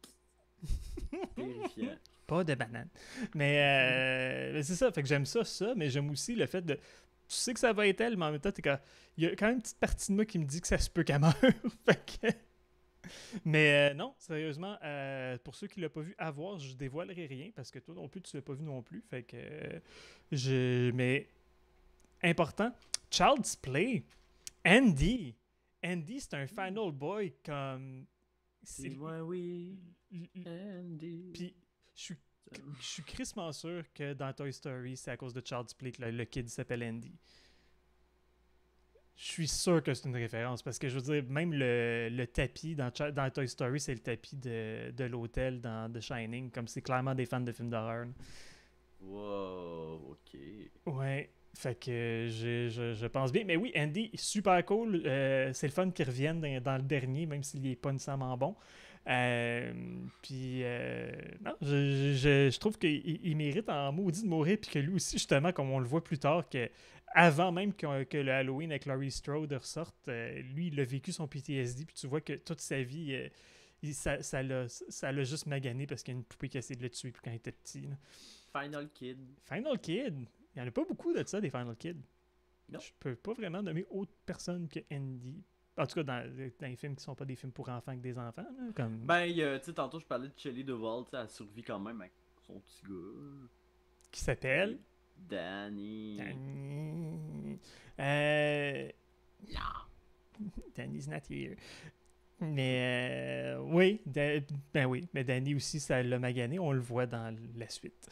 Terrifiant. Pas de banane. Mais c'est ça. Fait que j'aime ça, mais j'aime aussi le fait de... Tu sais que ça va être elle, mais en même temps, il y a quand même une petite partie de moi qui me dit que ça se peut qu'elle meure. Fait que... Mais non, sérieusement, pour ceux qui ne l'ont pas vu, à voir, je dévoilerai rien parce que toi non plus, tu l'as pas vu non plus. Fait que mais important, Child's Play, Andy, c'est un final boy comme. C'est moi, oui. Andy. Puis je suis crissement sûr que dans Toy Story, c'est à cause de Child's Play que le kid s'appelle Andy. Je suis sûr que c'est une référence parce que je veux dire, même le tapis dans Toy Story, c'est le tapis de l'hôtel dans The Shining, comme c'est clairement des fans de films d'horreur. Wow, ok. Ouais, fait que je pense bien. Mais oui, Andy, super cool. C'est le fun qu'il revienne dans le dernier, même s'il n'est pas nécessairement bon. Puis, non, je trouve qu'il mérite en maudit de mourir, puis que lui aussi, justement, comme on le voit plus tard, que avant même que le Halloween avec Laurie Strode ressorte, lui, il a vécu son PTSD, puis tu vois que toute sa vie, ça l'a juste magané parce qu'il y a une poupée qui a essayé de le tuer quand il était petit. Là. Final Kid. Final Kid, il n'y en a pas beaucoup de ça, des Final Kids. Non. Je peux pas vraiment nommer autre personne que Andy. En tout cas, dans les films qui sont pas des films pour enfants que des enfants. Là, comme... Ben, tu sais, tantôt je parlais de Shelley Duvall, tu sais, elle survit quand même avec son petit gars. Qui s'appelle Danny. Danny. Danny's not here. Mais oui, ben oui, mais Danny aussi, ça l'a magané. On le voit dans la suite.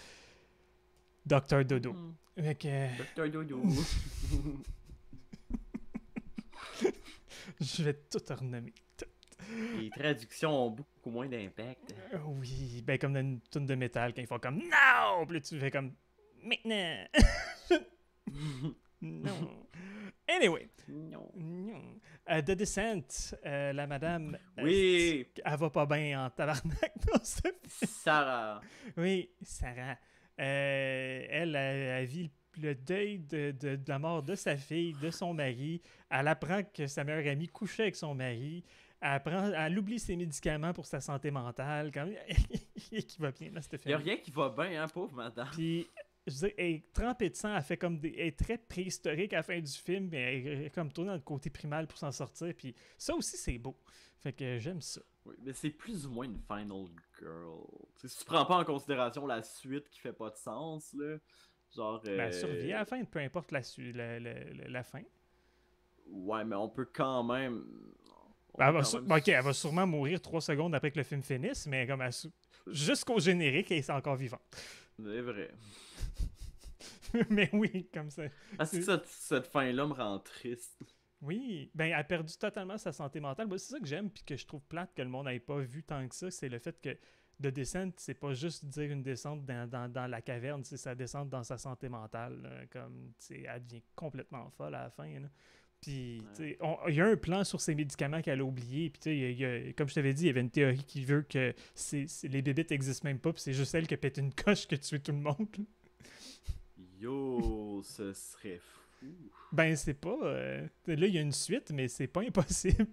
Docteur Dodo. Fait que... Docteur Dodo. Je vais tout renommer. Les traductions ont beaucoup moins d'impact. Oui, ben comme dans une tune de métal, quand ils font comme non! Puis là, tu fais comme maintenant! Non. Anyway. Non. The Descent, la madame. Oui! Elle va pas bien en tabarnak dans ce film. Sarah. Oui, Sarah. Elle vit le deuil de la mort de sa fille, de son mari. Elle apprend que sa meilleure amie couchait avec son mari. Elle oublie ses médicaments pour sa santé mentale. Quand même, qui va bien dans cette film. Il n'y a rien qui va bien, hein, pauvre madame. Puis, je veux dire, elle est trempée de sang. Elle fait comme elle est très préhistorique à la fin du film, mais elle est comme tournée dans le côté primal pour s'en sortir. Puis, ça aussi, c'est beau. Fait que j'aime ça. Oui, mais c'est plus ou moins une final girl. T'sais, si tu prends pas en considération la suite qui fait pas de sens, là. Genre. Ben, elle survit à la fin, peu importe la fin. Ouais, mais on peut quand même. Ben, elle va sûrement mourir 3 secondes après que le film finisse, mais comme jusqu'au générique, elle est encore vivante. C'est vrai. Mais oui, comme ça. Ah, cette fin-là me rend triste. Oui, ben elle a perdu totalement sa santé mentale. Ben, c'est ça que j'aime, puis que je trouve plate que le monde n'ait pas vu tant que ça, c'est le fait que de descente, c'est pas juste dire une descente dans la caverne, c'est sa descente dans sa santé mentale. Là, comme, elle devient complètement folle à la fin. Là. Puis, ouais. Il y a un plan sur ces médicaments qu'elle a oubliés. Puis, comme je t'avais dit, il y avait une théorie qui veut que les bébites n'existent même pas. Puis, c'est juste elle qui a pété une coche qui a tué tout le monde. Yo, ce serait fou. Ben, c'est pas. Là, il y a une suite, mais c'est pas impossible.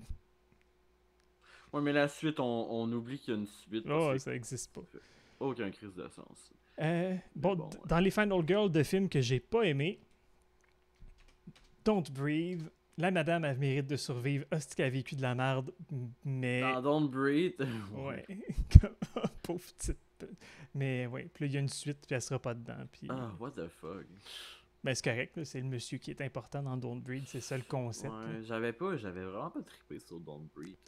Ouais, mais la suite, on oublie qu'il y a une suite. Oh, ça existe pas. Aucun crise de sens. Bon, dans les Final Girls de films que j'ai pas aimés, Don't Breathe, la madame, elle mérite de survivre. Hostie qu'elle a vécu de la merde, mais... Dans Don't Breathe? Ouais. Pauvre petite... Mais ouais, puis là, il y a une suite, puis elle sera pas dedans. Puis... Ah, what the fuck? Ben, c'est correct, là, c'est le monsieur qui est important dans Don't Breathe, c'est ça le concept. Ouais, j'avais vraiment pas trippé sur Don't Breathe.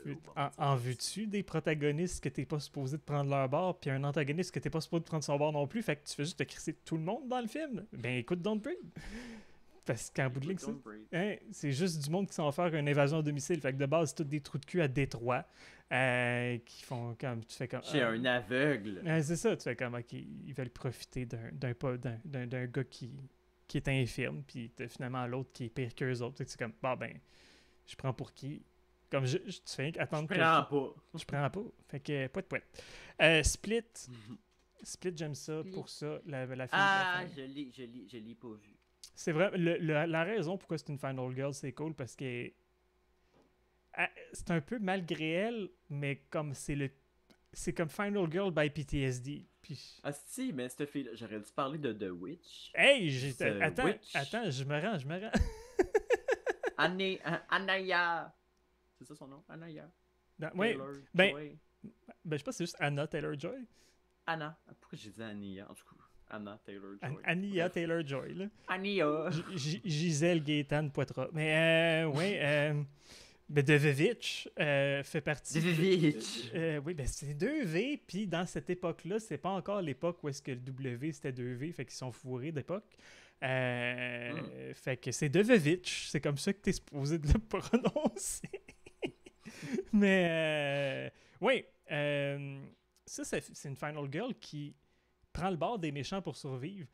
En veux-tu des protagonistes que t'es pas supposé de prendre leur bord, puis un antagoniste que t'es pas supposé de prendre son bord non plus, fait que tu fais juste te crisser tout le monde dans le film? Ben, écoute Don't Breathe! Parce qu'en bout de ligne, c'est juste du monde qui s'en faire une évasion à domicile. Fait que de base, c'est tous des trous de cul à Détroit qui font comme. Tu fais comme. Chez un aveugle. C'est ça, tu fais comme. Ok, ils veulent profiter d'un gars qui est infirme, puis finalement l'autre qui est pire qu'eux autres. C'est comme, bah ben, je prends pour qui? Comme tu fais attendre que. Je prends pas. Fait que, poète. Split. Split, j'aime ça pour ça. La film. Ah, je l'ai pas vu. C'est vrai, la raison pourquoi c'est une Final Girl, c'est cool parce que c'est un peu malgré elle, mais comme c'est comme Final Girl by PTSD. Puis... Ah si, mais cette fille, j'aurais dû parler de The Witch. Hey, attends, je me rends. Anaya. C'est ça son nom? Anaya. Oui, ben, je sais pas, c'est juste Anna Taylor-Joy. Anna. Pourquoi j'ai dit Ania? En tout cas, Anna Taylor-Joy. Ania Taylor-Joy, là. Ania. Gisèle Gaétane Poitras. Mais, ben, Devevich fait partie... Devevich! Oui, ben c'est 2V, puis dans cette époque-là, c'est pas encore l'époque où est-ce que le W c'était 2V, fait qu'ils sont fourrés d'époque. Fait que c'est Devevich, c'est comme ça que t'es supposé de le prononcer. Mais, oui, ça, c'est une Final Girl qui prend le bord des méchants pour survivre.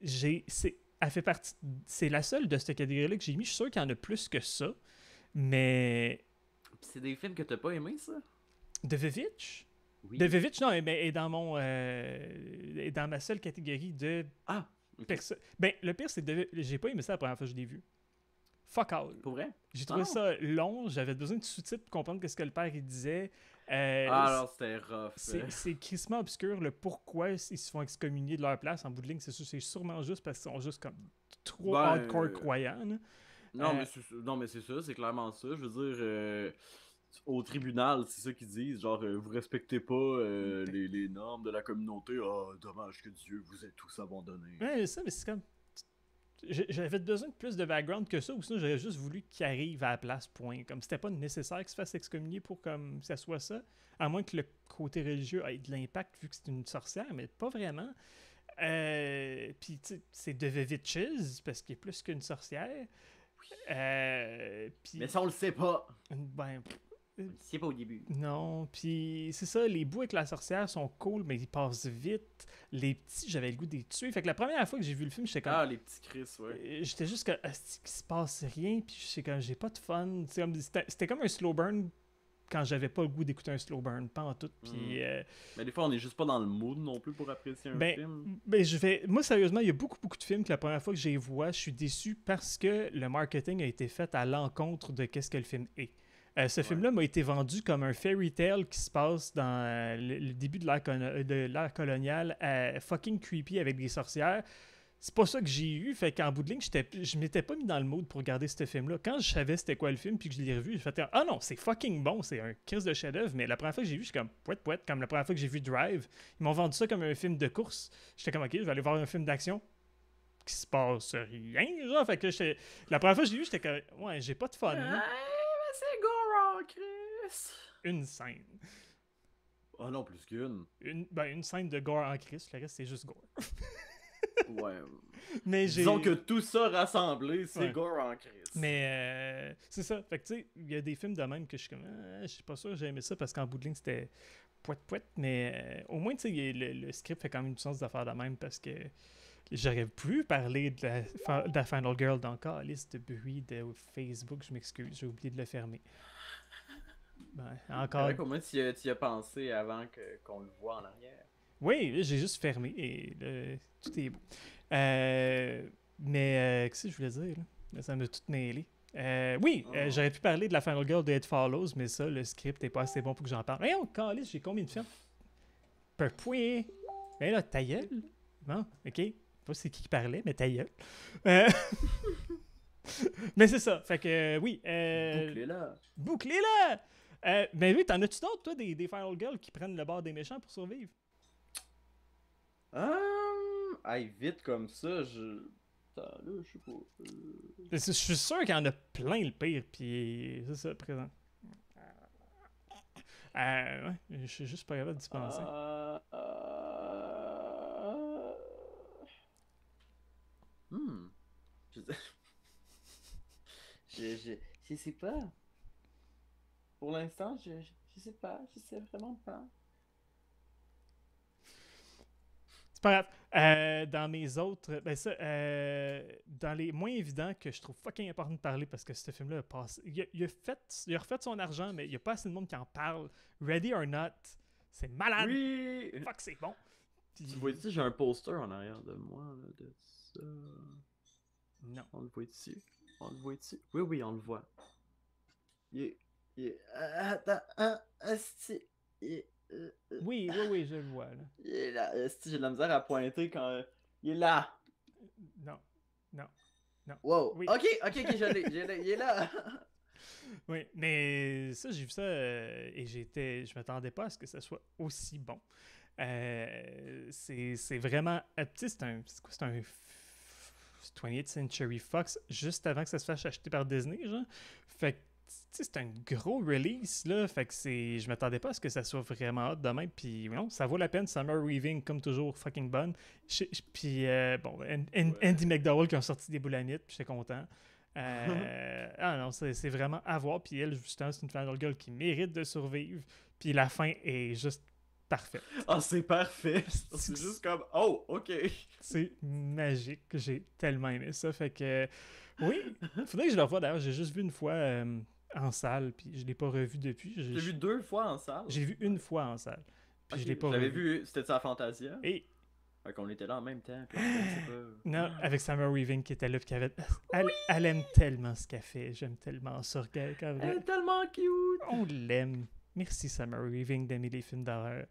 Elle fait partie. C'est la seule de cette catégorie-là que j'ai mis. Je suis sûr qu'il y en a plus que ça. Mais. C'est des films que t'as pas aimé, ça? Devevich? Oui. Devevich, non, est dans mon. Est dans ma seule catégorie de. Ah! Okay. Ben, le pire, c'est que j'ai pas aimé ça la première fois que je l'ai vu. Fuck all. Pour vrai? J'ai trouvé ça long. J'avais besoin de sous-titres pour comprendre ce que le père il disait. Alors c'était rough. C'est crissement obscur le pourquoi ils se font excommunier de leur place. En bout de ligne, c'est sûrement juste parce qu'ils sont juste comme trop hardcore croyants. Non, mais c'est ça, c'est clairement ça. Je veux dire, au tribunal, c'est ça qu'ils disent. Genre, vous respectez pas les normes de la communauté. Ah, dommage que Dieu vous ait tous abandonnés. Ouais, ça, mais c'est comme. J'avais besoin de plus de background que ça, ou sinon j'aurais juste voulu qu'il arrive à la place, point. Comme c'était pas nécessaire qu'il se fasse excommunier pour comme ça soit ça, à moins que le côté religieux ait de l'impact vu que c'est une sorcière, mais pas vraiment. Puis c'est Devevitches, parce qu'il est plus qu'une sorcière. Mais ça on le sait pas. Ben, c'est pas au début. Non, puis c'est ça, les bouts avec la sorcière sont cool, mais ils passent vite. Les petits, j'avais le goût de les tuer. Fait que la première fois que j'ai vu le film, j'étais comme... Ah, les petits Chris, ouais. J'étais juste comme, qu'il se passe rien, puis j'étais comme, j'ai pas de fun. C'était comme un slow burn quand j'avais pas le goût d'écouter un slow burn, pas en tout. Puis... Mais des fois, on est juste pas dans le mood non plus pour apprécier un film. Ben, moi, sérieusement, il y a beaucoup de films que la première fois que je les vois, je suis déçu parce que le marketing a été fait à l'encontre de qu'est-ce que le film est. Ce film-là m'a été vendu comme un fairy tale qui se passe dans le début de l'ère coloniale, fucking creepy avec des sorcières. C'est pas ça que j'ai eu, fait qu'en bout de ligne, je m'étais pas mis dans le mood pour regarder ce film-là. Quand je savais c'était quoi le film puis que je l'ai revu, j'ai fait « Ah non, c'est fucking bon, c'est un crise de chef-d'œuvre », mais la première fois que j'ai vu, je suis comme « Pouet, comme la première fois que j'ai vu Drive, ils m'ont vendu ça comme un film de course. J'étais comme « Ok, je vais aller voir un film d'action. » qui se passe rien, genre. Fait que la première fois que j'ai vu, j'étais comme « Ouais, j'ai pas de fun. » C'est gore, Chris! Une scène. Ah non, plus qu'une. Une scène de gore en Christ, le reste c'est juste gore. Ouais. Mais disons que tout ça rassemblé, c'est gore en Christ. Mais c'est ça. Fait que tu sais, il y a des films de même que je suis comme, je suis pas sûr que j'ai aimé ça parce qu'en bout de ligne c'était pouet. Mais au moins, tu sais, le script fait quand même du sens de faire de même parce que j'aurais plus parlé de la Final Girl dans la liste de bruit de Facebook. Je m'excuse, j'ai oublié de le fermer. Ben, encore. Comment tu y as pensé avant qu'on le voit en arrière? Oui, j'ai juste fermé et tout est beau. Mais qu'est-ce que je voulais dire là? Ça m'a tout mêlé. J'aurais pu parler de la Final Girl de It Follows, mais ça, le script n'est pas assez bon pour que j'en parle. Calice, j'ai combien de films? Point. Mais là, ta gueule. Bon, ok. Je sais pas c'est qui parlait, mais ta gueule. Mais c'est ça. Fait que oui. Bouclez-la! Mais oui, t'en as-tu d'autres, toi, des Final Girls qui prennent le bord des méchants pour survivre? Vite comme ça, je sais pas. Je suis sûr qu'il y en a plein le pire, puis c'est ça, présent. Ouais, je suis juste pas capable d'y penser. Je sais pas. Pour l'instant, je sais pas. Je sais vraiment pas. C'est pas grave. Dans mes autres... dans les moins évidents que je trouve fucking important de parler parce que ce film-là a passé... Il a refait son argent, mais il n'y a pas assez de monde qui en parle. Ready or Not, c'est malade. Oui! Fuck, c'est bon. Puis... Tu vois ici, j'ai un poster en arrière de moi, là, de ça. Non. On le voit ici. Oui, on le voit. Attends, Oui, je le vois. Là. Il est là. J'ai de la misère à pointer quand... Il est là. Non. Wow. Oui. Ok, je l'ai. Il est là. Oui, mais ça, j'ai vu ça et je m'attendais pas à ce que ça soit aussi bon. C'est vraiment... Tu sais, c'est un 20th Century Fox juste avant que ça se fasse acheter par Disney, genre. Fait que c'est un gros release, là. Fait que je m'attendais pas à ce que ça soit vraiment hot de même. Puis non, ça vaut la peine. Summer Weaving, comme toujours, fucking bonne. Puis bon, Andy McDowell qui ont sorti des boulanites, puis j'étais content. Ah non, c'est vraiment à voir. Puis elle, justement, c'est une Final Girl qui mérite de survivre. Puis la fin est juste parfaite. Ah, c'est parfait. C'est juste comme, oh, ok. C'est magique. J'ai tellement aimé ça. Fait que, oui, faudrait que je le revoie d'ailleurs. J'ai juste vu une fois en salle, puis je l'ai pas revu depuis. J'ai vu 2 fois en salle. J'ai vu une fois en salle, puis je l'ai pas J'avais revu. vu, c'était sa Fantasia. Et Fait qu'on était là en même temps. Puis on connaissait pas. non, avec Summer Weaving qui était là, puis qui avait... Elle aime tellement ce qu'elle fait. J'aime tellement ça. Elle est tellement cute. On l'aime. Merci Summer Weaving d'aimer les films d'horreur.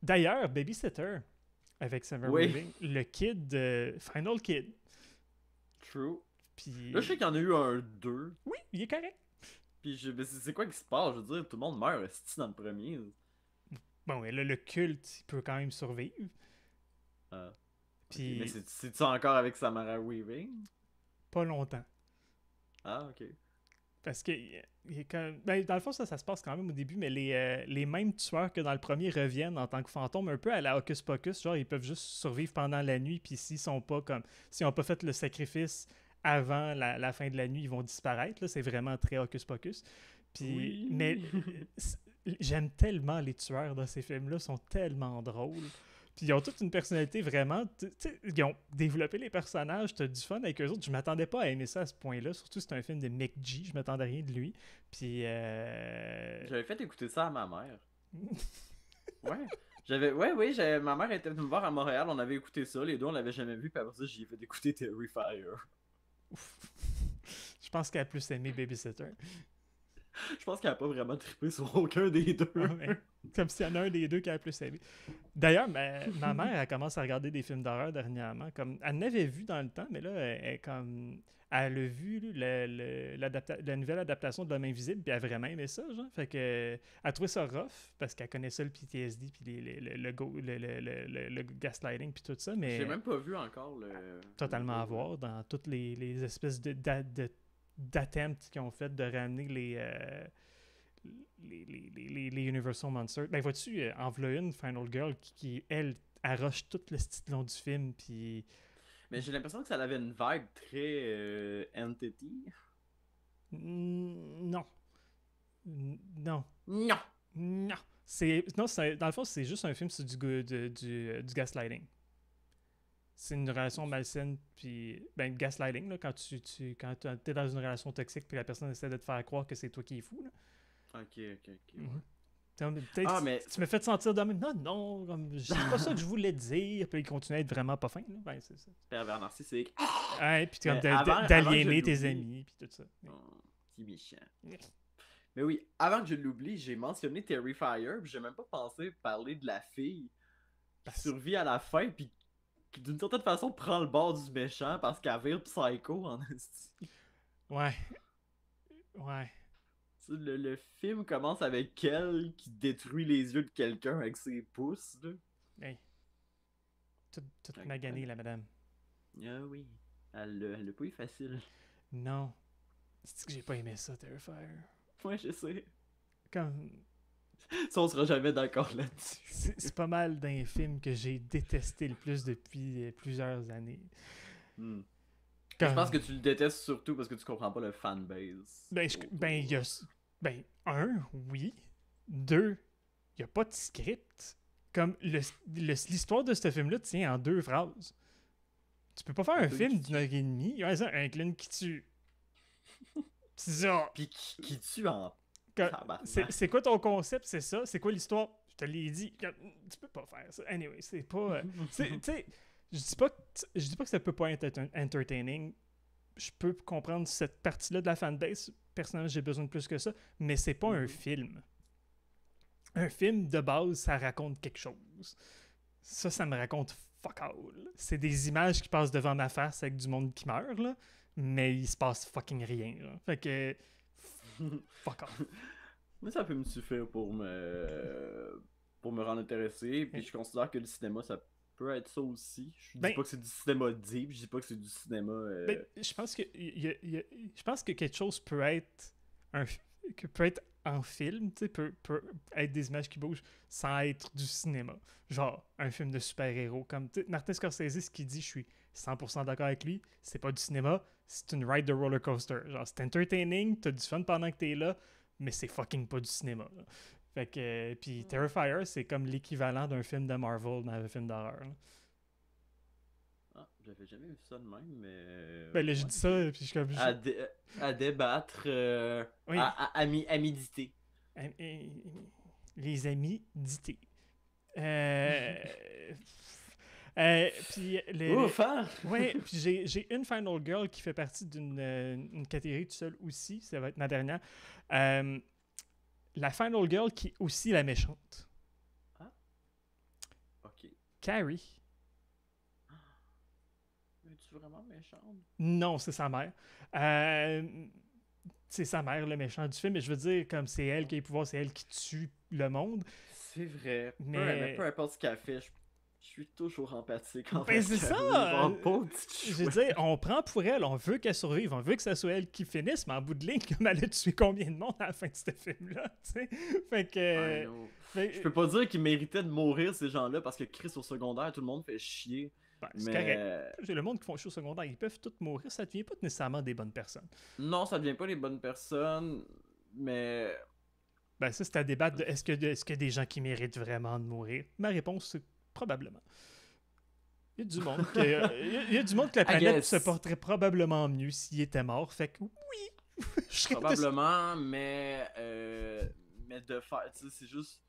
D'ailleurs, Babysitter avec Summer Weaving, le kid, Final Kid. True. Puis... Là, je sais qu'il y en a eu un 2. Oui, il est correct. Puis c'est quoi qui se passe? Je veux dire, tout le monde meurt dans le premier. Bon, et là, le culte, il peut quand même survivre. Puis... Okay. Mais c'est-tu encore avec Samara Weaving? Pas longtemps. Ah, ok. Parce que ben, dans le fond, ça se passe quand même au début, mais les mêmes tueurs que dans le premier reviennent en tant que fantômes, un peu à la Hocus Pocus, genre ils peuvent juste survivre pendant la nuit, puis s'ils n'ont pas fait le sacrifice avant la fin de la nuit, ils vont disparaître. Là, c'est vraiment très Hocus Pocus. Puis, oui. Mais j'aime tellement les tueurs dans ces films-là, sont tellement drôles. Puis ils ont toute une personnalité vraiment... Ils ont développé les personnages, t'as du fun avec eux autres. Je m'attendais pas à aimer ça à ce point-là. Surtout c'est un film de Mick G, je m'attendais à rien de lui. Puis... J'avais fait écouter ça à ma mère. Ouais. Ma mère était venue me voir à Montréal, on avait écouté ça, les deux on l'avait jamais vu, puis après ça j'y ai fait écouter Terrifier. Je pense qu'elle a plus aimé Babysitter. Je pense qu'elle a pas vraiment trippé sur aucun des deux. Ouais. Comme s'il y en a un des deux qui a plus aimé. D'ailleurs, ma mère, elle commence à regarder des films d'horreur dernièrement. Comme, elle n'avait vu dans le temps, mais là, elle a vu la nouvelle adaptation de L'Homme Invisible, puis elle a vraiment aimé ça, genre. Fait que, elle a trouvé ça rough, parce qu'elle connaissait le PTSD, puis le gaslighting, puis tout ça, mais... J'ai même pas vu encore totalement à voir dans toutes les espèces d'attempts qu'ils ont fait de ramener les Universal Monsters. Ben, vois-tu, en voilà une, Final Girl, qui elle, arroche tout le style long du film, puis... Mais j'ai l'impression que ça avait une vibe très Entity. Non. Non. Non. Non. Dans le fond, c'est juste un film sur du gaslighting. C'est une relation malsaine, puis ben gaslighting, là, quand quand t'es dans une relation toxique, puis la personne essaie de te faire croire que c'est toi qui es fou, là. Ok. Peut-être tu me fais te sentir de même. Non, c'est pas ça que je voulais dire. Puis il continue à être vraiment pas fin. Là. Ben, c'est ça. Pervers narcissique. Ouais, puis comme d'aliéner tes amis, puis tout ça. Petit méchant. Mais oui, avant que je l'oublie, j'ai mentionné Terrifier, puis j'ai même pas pensé parler de la fille qui survit à la fin, puis qui d'une certaine façon prend le bord du méchant parce qu'elle vire psycho en esti. Ouais. Le film commence avec elle qui détruit les yeux de quelqu'un avec ses pouces. Là. Hey. Toute maganée, la madame. Ah oui. Elle l'a pas eu facile. Non. C'est que j'ai pas aimé ça, Terrifier. Ouais, je sais. Comme... Ça, on sera jamais d'accord là-dessus. C'est pas mal d'un film que j'ai détesté le plus depuis plusieurs années. Je pense que tu le détestes surtout parce que tu comprends pas le fanbase. Il y a... oui. 2, il y a pas de script. Comme l'histoire de ce film-là tient en 2 phrases. Tu peux pas faire un film d'une heure et demie. Ouais, ça, un clown qui tue. C'est ça. Puis qui tue en... C'est quoi ton concept, c'est ça? C'est quoi l'histoire? Je te l'ai dit. Tu peux pas faire ça. Anyway, c'est pas... tu sais, je dis pas que ça peut pas être entertaining. Je peux comprendre cette partie-là de la fanbase. Personnellement, j'ai besoin de plus que ça. Mais c'est pas un film. Un film, de base, ça raconte quelque chose. Ça me raconte fuck all. C'est des images qui passent devant ma face avec du monde qui meurt, là. Mais il se passe fucking rien, là. Fait que... fuck off. Mais ça peut me suffire pour me rendre intéressé. Puis je considère que le cinéma, ça peut être ça aussi. Je dis Ben, pas que c'est du cinéma deep, je dis pas que c'est du cinéma... ben, je pense que je pense que quelque chose peut être que peut être en film, tu sais, peut être des images qui bougent sans être du cinéma. Genre un film de super-héros comme Martin Scorsese, ce qu'il dit, je suis 100% d'accord avec lui, c'est pas du cinéma, c'est une ride de roller coaster. Genre c'est entertaining, t'as du fun pendant que t'es là, mais c'est fucking pas du cinéma. Là. Fait que puis Terrifier, c'est comme l'équivalent d'un film de Marvel dans un film d'horreur. Là. Ah, j'avais jamais vu ça de même, mais... Ben là, je ouais, dis ok. ça, puis je suis comme... À débattre, Oui, à méditer. euh, euh, les amis d'IT. Euh... puis Ouf, hein? ouais, puis j'ai une Final Girl qui fait partie d'une une catégorie tout seul aussi, ça va être ma dernière. Euh, la Final Girl qui est aussi la méchante. Ah, ok. Carrie. Es-tu vraiment méchante? Non, c'est sa mère. C'est sa mère, le méchant du film, mais je veux dire, comme c'est elle qui a les pouvoirs, c'est elle qui tue le monde. C'est vrai. Mais Peu importe ce qu'elle fait, je suis toujours empathique ben envers c'est ça! Carrie. Genre, pauvre petite Je veux chouette. dire, on prend pour elle, on veut qu'elle survive, on veut que ça soit elle qui finisse, mais en bout de ligne, comme elle a tué combien de monde à la fin de ce film-là, tu sais? Fait I que... know. fait- Je peux pas dire qu'ils méritaient de mourir, ces gens-là, parce que Chris au secondaire, tout le monde fait chier. ben, c'est correct. Mais J'ai le monde qui font chaud au secondaire, ils peuvent tous mourir, ça devient pas nécessairement des bonnes personnes. non, ça devient pas les bonnes personnes. Mais Ben ça, c'est à débattre de est-ce que des gens qui méritent vraiment de mourir? Ma réponse, c'est probablement. Il y a du monde que, il y a du monde que la I planète guess. se porterait probablement mieux s'il était mort, fait que oui! Je serais Probablement, mais de faire, tu sais, c'est juste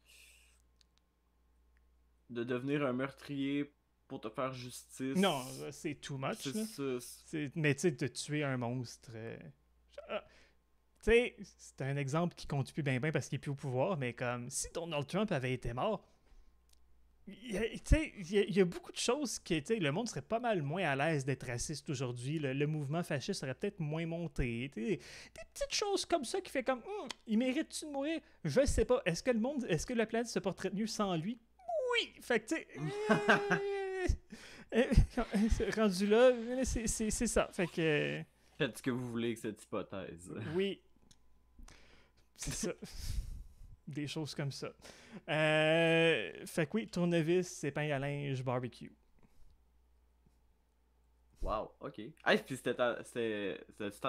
de devenir un meurtrier pour te faire justice. Non, c'est too much, C'est là. ça. Mais tu sais, de tuer un monstre... ah, tu sais, c'est un exemple qui compte plus bien parce qu'il est plus au pouvoir, mais comme si Donald Trump avait été mort, il y a beaucoup de choses qui, tu sais, le monde serait pas mal moins à l'aise d'être raciste aujourd'hui. Le mouvement fasciste serait peut-être moins monté. Des petites choses comme ça qui fait comme, il mérite-tu de mourir? Je sais pas. Est-ce que la planète se porterait mieux sans lui? Oui! Fait que, tu sais, rendu là, c'est ça. Fait que, Faites ce que vous voulez avec cette hypothèse. oui, c'est ça. Des choses comme ça. Fait que oui, tournevis, épingle à linge, barbecue. Wow, ok. Hey, puis c'était ta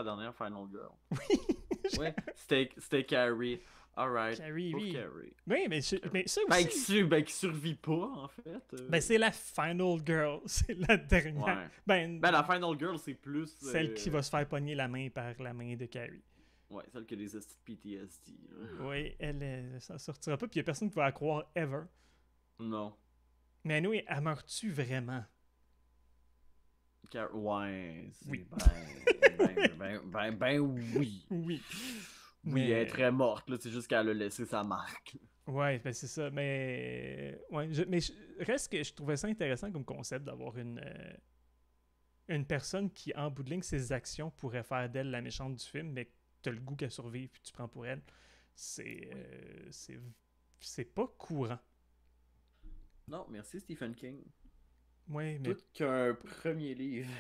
dernière Final Girl. Oui! Ouais, c'était Carrie. Alright. Carrie, Pour oui. Carrie. Oui, mais ça Ben, aussi... qui survit pas, en fait. Ben, c'est la final girl. C'est la dernière. Ouais. Ben, Ben, la Final Girl, c'est plus. celle qui va se faire pogner la main par la main de Carrie. Ouais, celle qui a des hosties de PTSD. Là. Oui, elle s'en sortira pas, puis il y a personne qui va la croire ever. Non. Mais nous, elle meurt-tu vraiment? Ouais, c'est Oui. ben oui. Oui. Oui, elle est très morte, là, c'est juste qu'elle a laissé sa marque. Ouais, ben c'est ça, mais... Ouais, reste que je trouvais ça intéressant comme concept d'avoir une personne qui, en bout de ligne, ses actions pourraient faire d'elle la méchante du film, mais t'as le goût qu'elle survive puis tu prends pour elle. C'est pas courant. Non, merci Stephen King. Ouais, mais... Tout qu'un premier livre.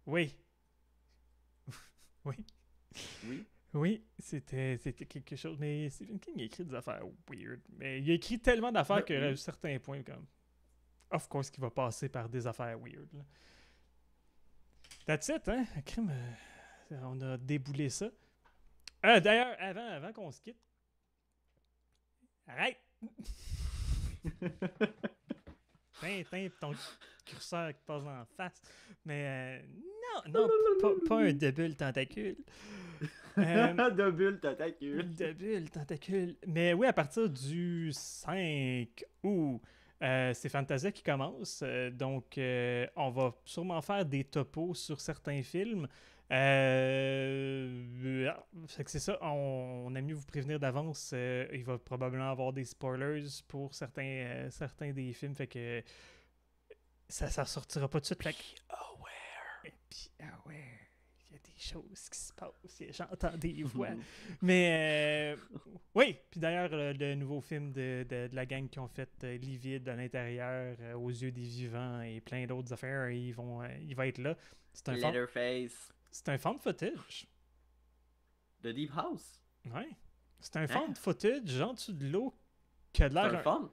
Oui. Oui. Oui. Oui, c'était quelque chose. Mais Stephen King a écrit des affaires weird. Mais il a écrit tellement d'affaires qu'à un certain point, comme... Of course qu'il va passer par des affaires weird. Là. That's it, hein? Crime, on a déboulé ça. D'ailleurs, avant qu'on se quitte... Arrête! Tintin, ton curseur qui passe en face. Mais non, pas un double tentacule. Double tentacule. Double tentacule. Mais oui, à partir du 5 août, c'est Fantasia qui commence. Donc, on va sûrement faire des topos sur certains films. Fait que c'est ça, on a mieux vous prévenir d'avance. Il va probablement avoir des spoilers pour certains des films. Fait que ça sortira pas tout de suite. Be aware. Il y a des choses qui se passent. J'entends des voix. Mais oui, puis d'ailleurs, le nouveau film de la gang qui ont fait Livide à l'intérieur, aux yeux des vivants et plein d'autres affaires, il va être là. C'est un Letterface. C'est un found footage. The Deep House. Ouais. C'est un found footage en dessous de l'eau qui a de C'est l'air. un fun.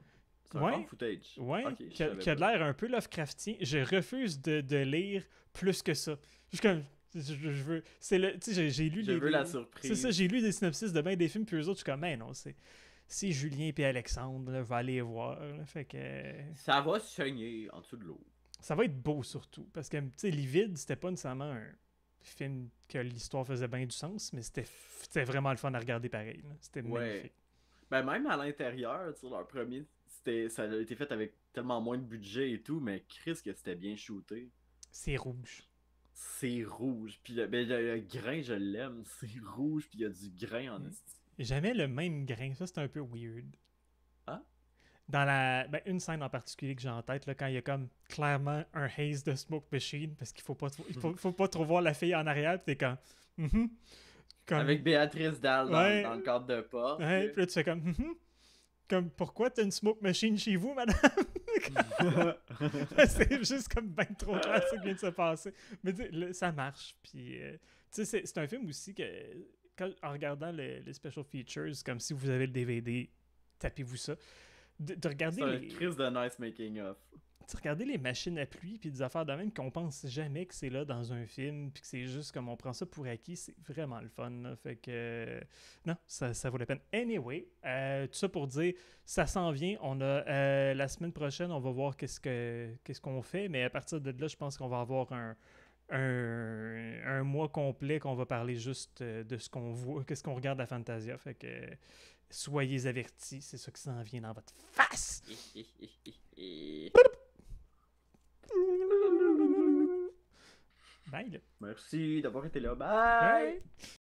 C'est un fun footage. Ouais, Okay, qui a de l'air un peu Lovecraftien. Je refuse de lire plus que ça. Juste comme. Je veux. C'est le. Tu sais, j'ai lu je veux la surprise. C'est ça, j'ai lu des synopsis de bien des films, puis eux autres, je suis comme, mais non, c'est Julien et Alexandre, là, je vais aller voir. Là, fait que. Ça va saigner en dessous de l'eau. Ça va être beau surtout. Parce que, tu sais, Livide, c'était pas nécessairement un film que l'histoire faisait bien du sens, mais c'était vraiment le fun à regarder pareil. C'était magnifique. Ben, même à l'intérieur, tu sais, leur premier, ça a été fait avec tellement moins de budget et tout, mais Chris, que c'était bien shooté. C'est rouge. C'est rouge. Puis le grain, je l'aime. C'est rouge, puis il y a du grain en esti. Jamais le même grain. Ça, c'est un peu weird. Hein? Dans une scène en particulier que j'ai en tête, là, quand il y a comme clairement un haze de smoke machine, parce qu'il faut pas trop voir la fille en arrière, puis t'es comme... comme... Avec Béatrice Dalle dans le cadre de porte. Ouais, puis là, tu fais comme... Comme, pourquoi t'as une smoke machine chez vous, madame? C'est juste comme ben trop clair ce qui vient de se passer. Mais ça marche. Puis, tu sais, c'est un film aussi que, en regardant les special features, comme si vous avez le DVD, tapez-vous ça. De regarder c'est un crise de nice making-of. De regarder les machines à pluie puis des affaires de même qu'on pense jamais que c'est là dans un film puis que c'est juste comme on prend ça pour acquis, c'est vraiment le fun. Là. Fait que non, ça vaut la peine. Anyway, tout ça pour dire, ça s'en vient. On a la semaine prochaine, on va voir qu'est-ce qu'on fait, mais à partir de là, je pense qu'on va avoir un mois complet qu'on va parler juste de ce qu'on voit, qu'est-ce qu'on regarde à Fantasia. Fait que soyez avertis, c'est ça qui s'en vient dans votre face. Bye là. Merci d'avoir été là. Bye!